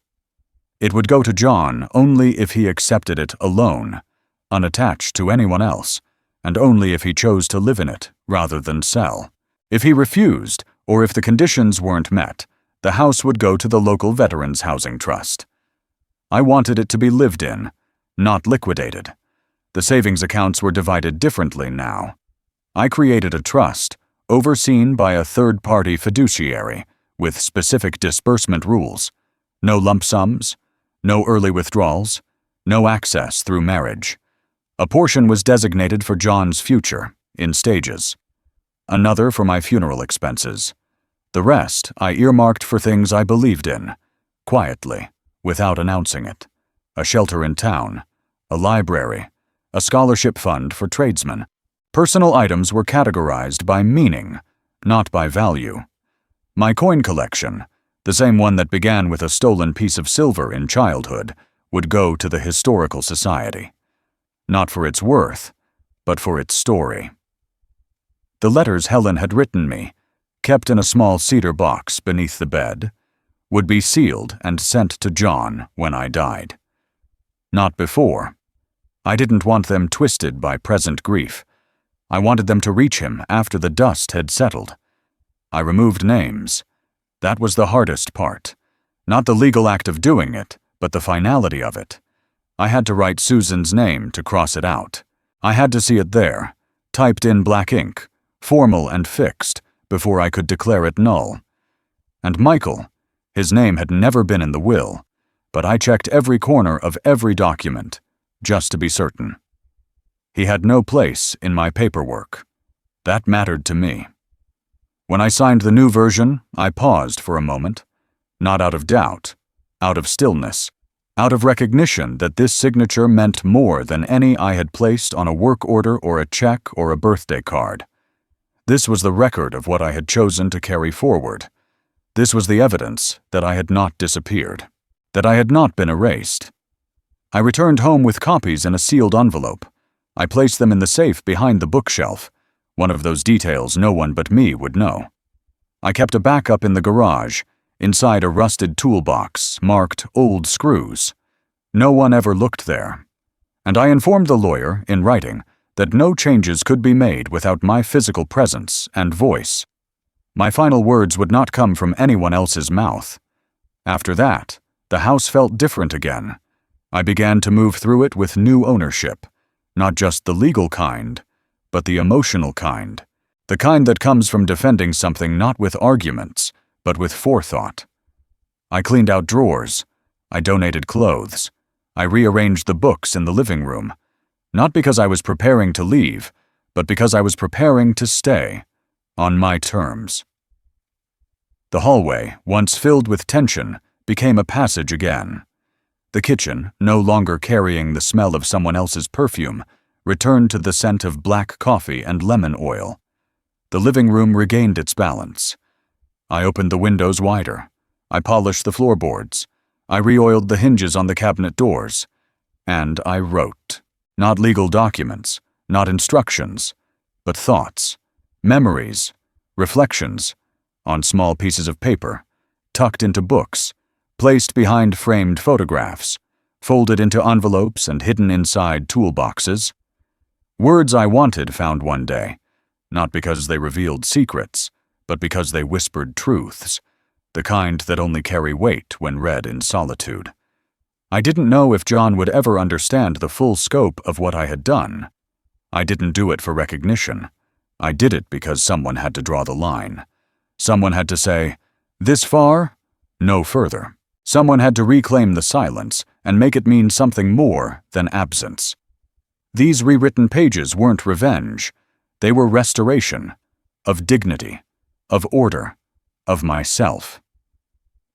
It would go to John only if he accepted it alone, unattached to anyone else, and only if he chose to live in it rather than sell. If he refused, or if the conditions weren't met, the house would go to the local Veterans Housing Trust. I wanted it to be lived in, not liquidated. The savings accounts were divided differently now. I created a trust, overseen by a third-party fiduciary, with specific disbursement rules. No lump sums, no early withdrawals, no access through marriage. A portion was designated for John's future, in stages. Another for my funeral expenses. The rest I earmarked for things I believed in, quietly, without announcing it. A shelter in town, a library, a scholarship fund for tradesmen. Personal items were categorized by meaning, not by value. My coin collection, the same one that began with a stolen piece of silver in childhood, would go to the Historical Society. Not for its worth, but for its story. The letters Helen had written me, kept in a small cedar box beneath the bed, would be sealed and sent to John when I died. Not before. I didn't want them twisted by present grief. I wanted them to reach him after the dust had settled. I removed names. That was the hardest part. Not the legal act of doing it, but the finality of it. I had to write Susan's name to cross it out. I had to see it there, typed in black ink, formal and fixed, before I could declare it null. And Michael, his name had never been in the will, but I checked every corner of every document, just to be certain. He had no place in my paperwork. That mattered to me. When I signed the new version, I paused for a moment, not out of doubt, out of stillness, out of recognition that this signature meant more than any I had placed on a work order or a check or a birthday card. This was the record of what I had chosen to carry forward. This was the evidence that I had not disappeared, that I had not been erased. I returned home with copies in a sealed envelope. I placed them in the safe behind the bookshelf, one of those details no one but me would know. I kept a backup in the garage, inside a rusted toolbox marked Old Screws. No one ever looked there. And I informed the lawyer, in writing, that no changes could be made without my physical presence and voice. My final words would not come from anyone else's mouth. After that, the house felt different again. I began to move through it with new ownership, not just the legal kind, but the emotional kind, the kind that comes from defending something not with arguments, but with forethought. I cleaned out drawers. I donated clothes. I rearranged the books in the living room, not because I was preparing to leave, but because I was preparing to stay, on my terms. The hallway, once filled with tension, became a passage again. The kitchen, no longer carrying the smell of someone else's perfume, returned to the scent of black coffee and lemon oil. The living room regained its balance. I opened the windows wider. I polished the floorboards. I re-oiled the hinges on the cabinet doors. And I wrote. Not legal documents, not instructions, but thoughts, memories, reflections, on small pieces of paper, tucked into books, placed behind framed photographs, folded into envelopes and hidden inside toolboxes. Words I wanted found one day, not because they revealed secrets, but because they whispered truths, the kind that only carry weight when read in solitude. I didn't know if John would ever understand the full scope of what I had done. I didn't do it for recognition. I did it because someone had to draw the line. Someone had to say, "This far? No further." Someone had to reclaim the silence and make it mean something more than absence. These rewritten pages weren't revenge. They were restoration, of dignity, of order, of myself.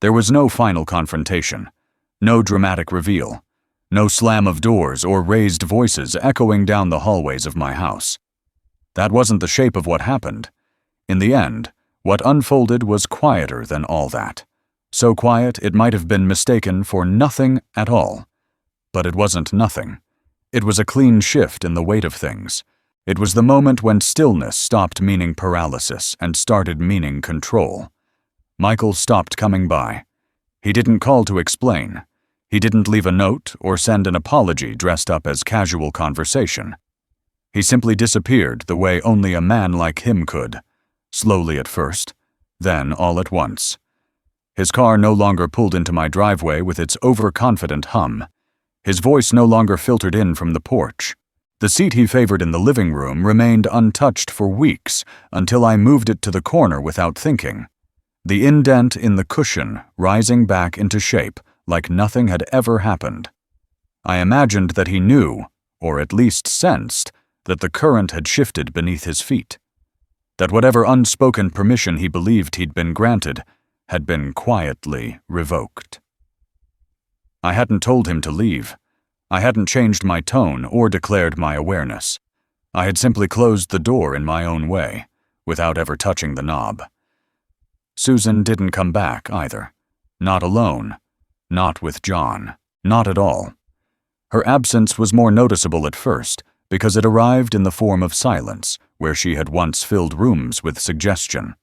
There was no final confrontation. No dramatic reveal. No slam of doors or raised voices echoing down the hallways of my house. That wasn't the shape of what happened. In the end, what unfolded was quieter than all that. So quiet it might have been mistaken for nothing at all. But it wasn't nothing. It was a clean shift in the weight of things. It was the moment when stillness stopped meaning paralysis and started meaning control. Michael stopped coming by. He didn't call to explain. He didn't leave a note or send an apology dressed up as casual conversation. He simply disappeared the way only a man like him could, slowly at first, then all at once. His car no longer pulled into my driveway with its overconfident hum. His voice no longer filtered in from the porch. The seat he favored in the living room remained untouched for weeks until I moved it to the corner without thinking. The indent in the cushion rising back into shape like nothing had ever happened. I imagined that he knew, or at least sensed, that the current had shifted beneath his feet, that whatever unspoken permission he believed he'd been granted had been quietly revoked. I hadn't told him to leave. I hadn't changed my tone or declared my awareness. I had simply closed the door in my own way, without ever touching the knob. Susan didn't come back either. Not alone. Not with John. Not at all. Her absence was more noticeable at first, because it arrived in the form of silence, where she had once filled rooms with suggestion.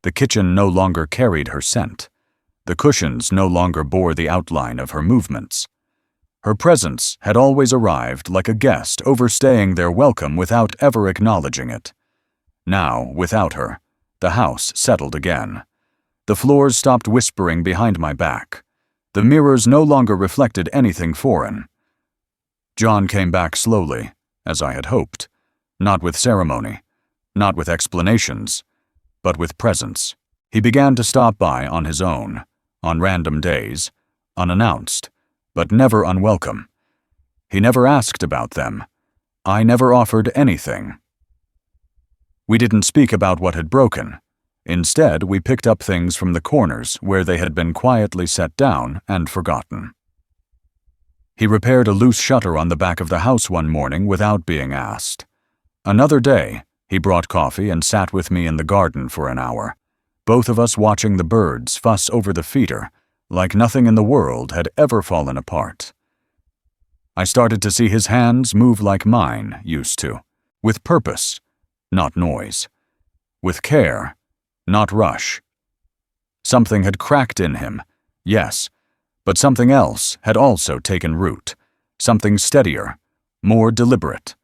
The kitchen no longer carried her scent. The cushions no longer bore the outline of her movements. Her presence had always arrived like a guest overstaying their welcome without ever acknowledging it. Now, without her, the house settled again. The floors stopped whispering behind my back. The mirrors no longer reflected anything foreign. John came back slowly, as I had hoped, not with ceremony, not with explanations, but with presence. He began to stop by on his own, on random days, unannounced, but never unwelcome. He never asked about them. I never offered anything. We didn't speak about what had broken. Instead, we picked up things from the corners where they had been quietly set down and forgotten. He repaired a loose shutter on the back of the house one morning without being asked. Another day, he brought coffee and sat with me in the garden for an hour, both of us watching the birds fuss over the feeder, like nothing in the world had ever fallen apart. I started to see his hands move like mine used to, with purpose, not noise, with care, not rush. Something had cracked in him, yes, but something else had also taken root, something steadier, more deliberate,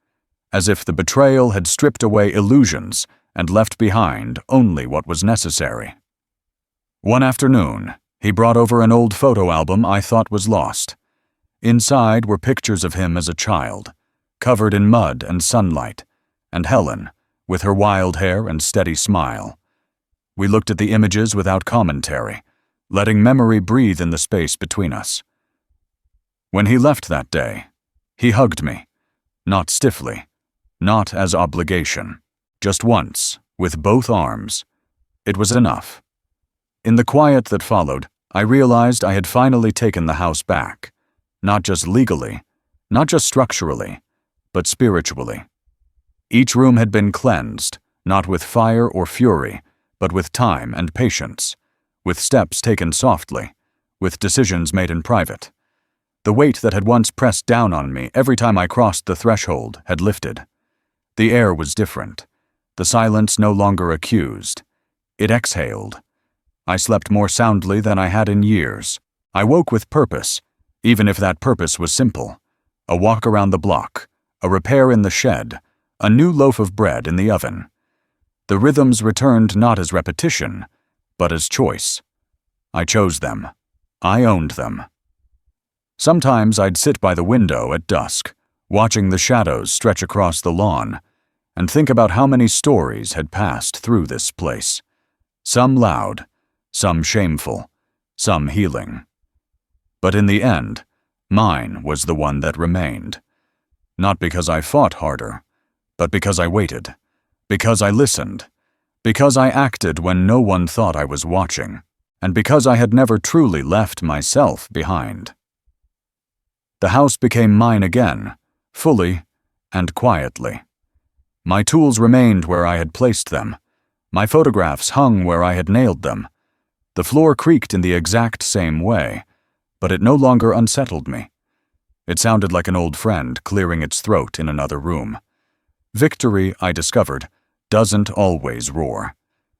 as if the betrayal had stripped away illusions and left behind only what was necessary. One afternoon, he brought over an old photo album I thought was lost. Inside were pictures of him as a child, covered in mud and sunlight, and Helen, with her wild hair and steady smile. We looked at the images without commentary, letting memory breathe in the space between us. When he left that day, he hugged me, not stiffly, not as obligation, just once, with both arms. It was enough. In the quiet that followed, I realized I had finally taken the house back, not just legally, not just structurally, but spiritually. Each room had been cleansed, not with fire or fury, but with time and patience, with steps taken softly, with decisions made in private. The weight that had once pressed down on me every time I crossed the threshold had lifted. The air was different. The silence no longer accused. It exhaled. I slept more soundly than I had in years. I woke with purpose, even if that purpose was simple. A walk around the block, a repair in the shed, a new loaf of bread in the oven. The rhythms returned not as repetition, but as choice. I chose them. I owned them. Sometimes I'd sit by the window at dusk, watching the shadows stretch across the lawn, and think about how many stories had passed through this place. Some loud, some shameful, some healing. But in the end, mine was the one that remained. Not because I fought harder, but because I waited, because I listened, because I acted when no one thought I was watching, and because I had never truly left myself behind. The house became mine again, fully and quietly. My tools remained where I had placed them. My photographs hung where I had nailed them. The floor creaked in the exact same way, but it no longer unsettled me. It sounded like an old friend clearing its throat in another room. Victory, I discovered, doesn't always roar.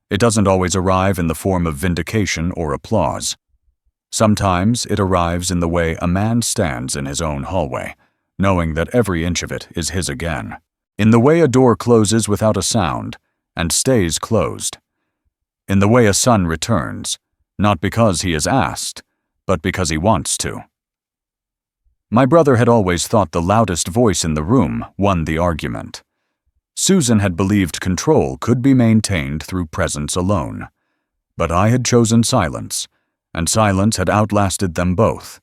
It doesn't always arrive in the form of vindication or applause. Sometimes it arrives in the way a man stands in his own hallway, knowing that every inch of it is his again. In the way a door closes without a sound and stays closed. In the way a son returns, not because he is asked, but because he wants to. My brother had always thought the loudest voice in the room won the argument. Susan had believed control could be maintained through presence alone. But I had chosen silence, and silence had outlasted them both.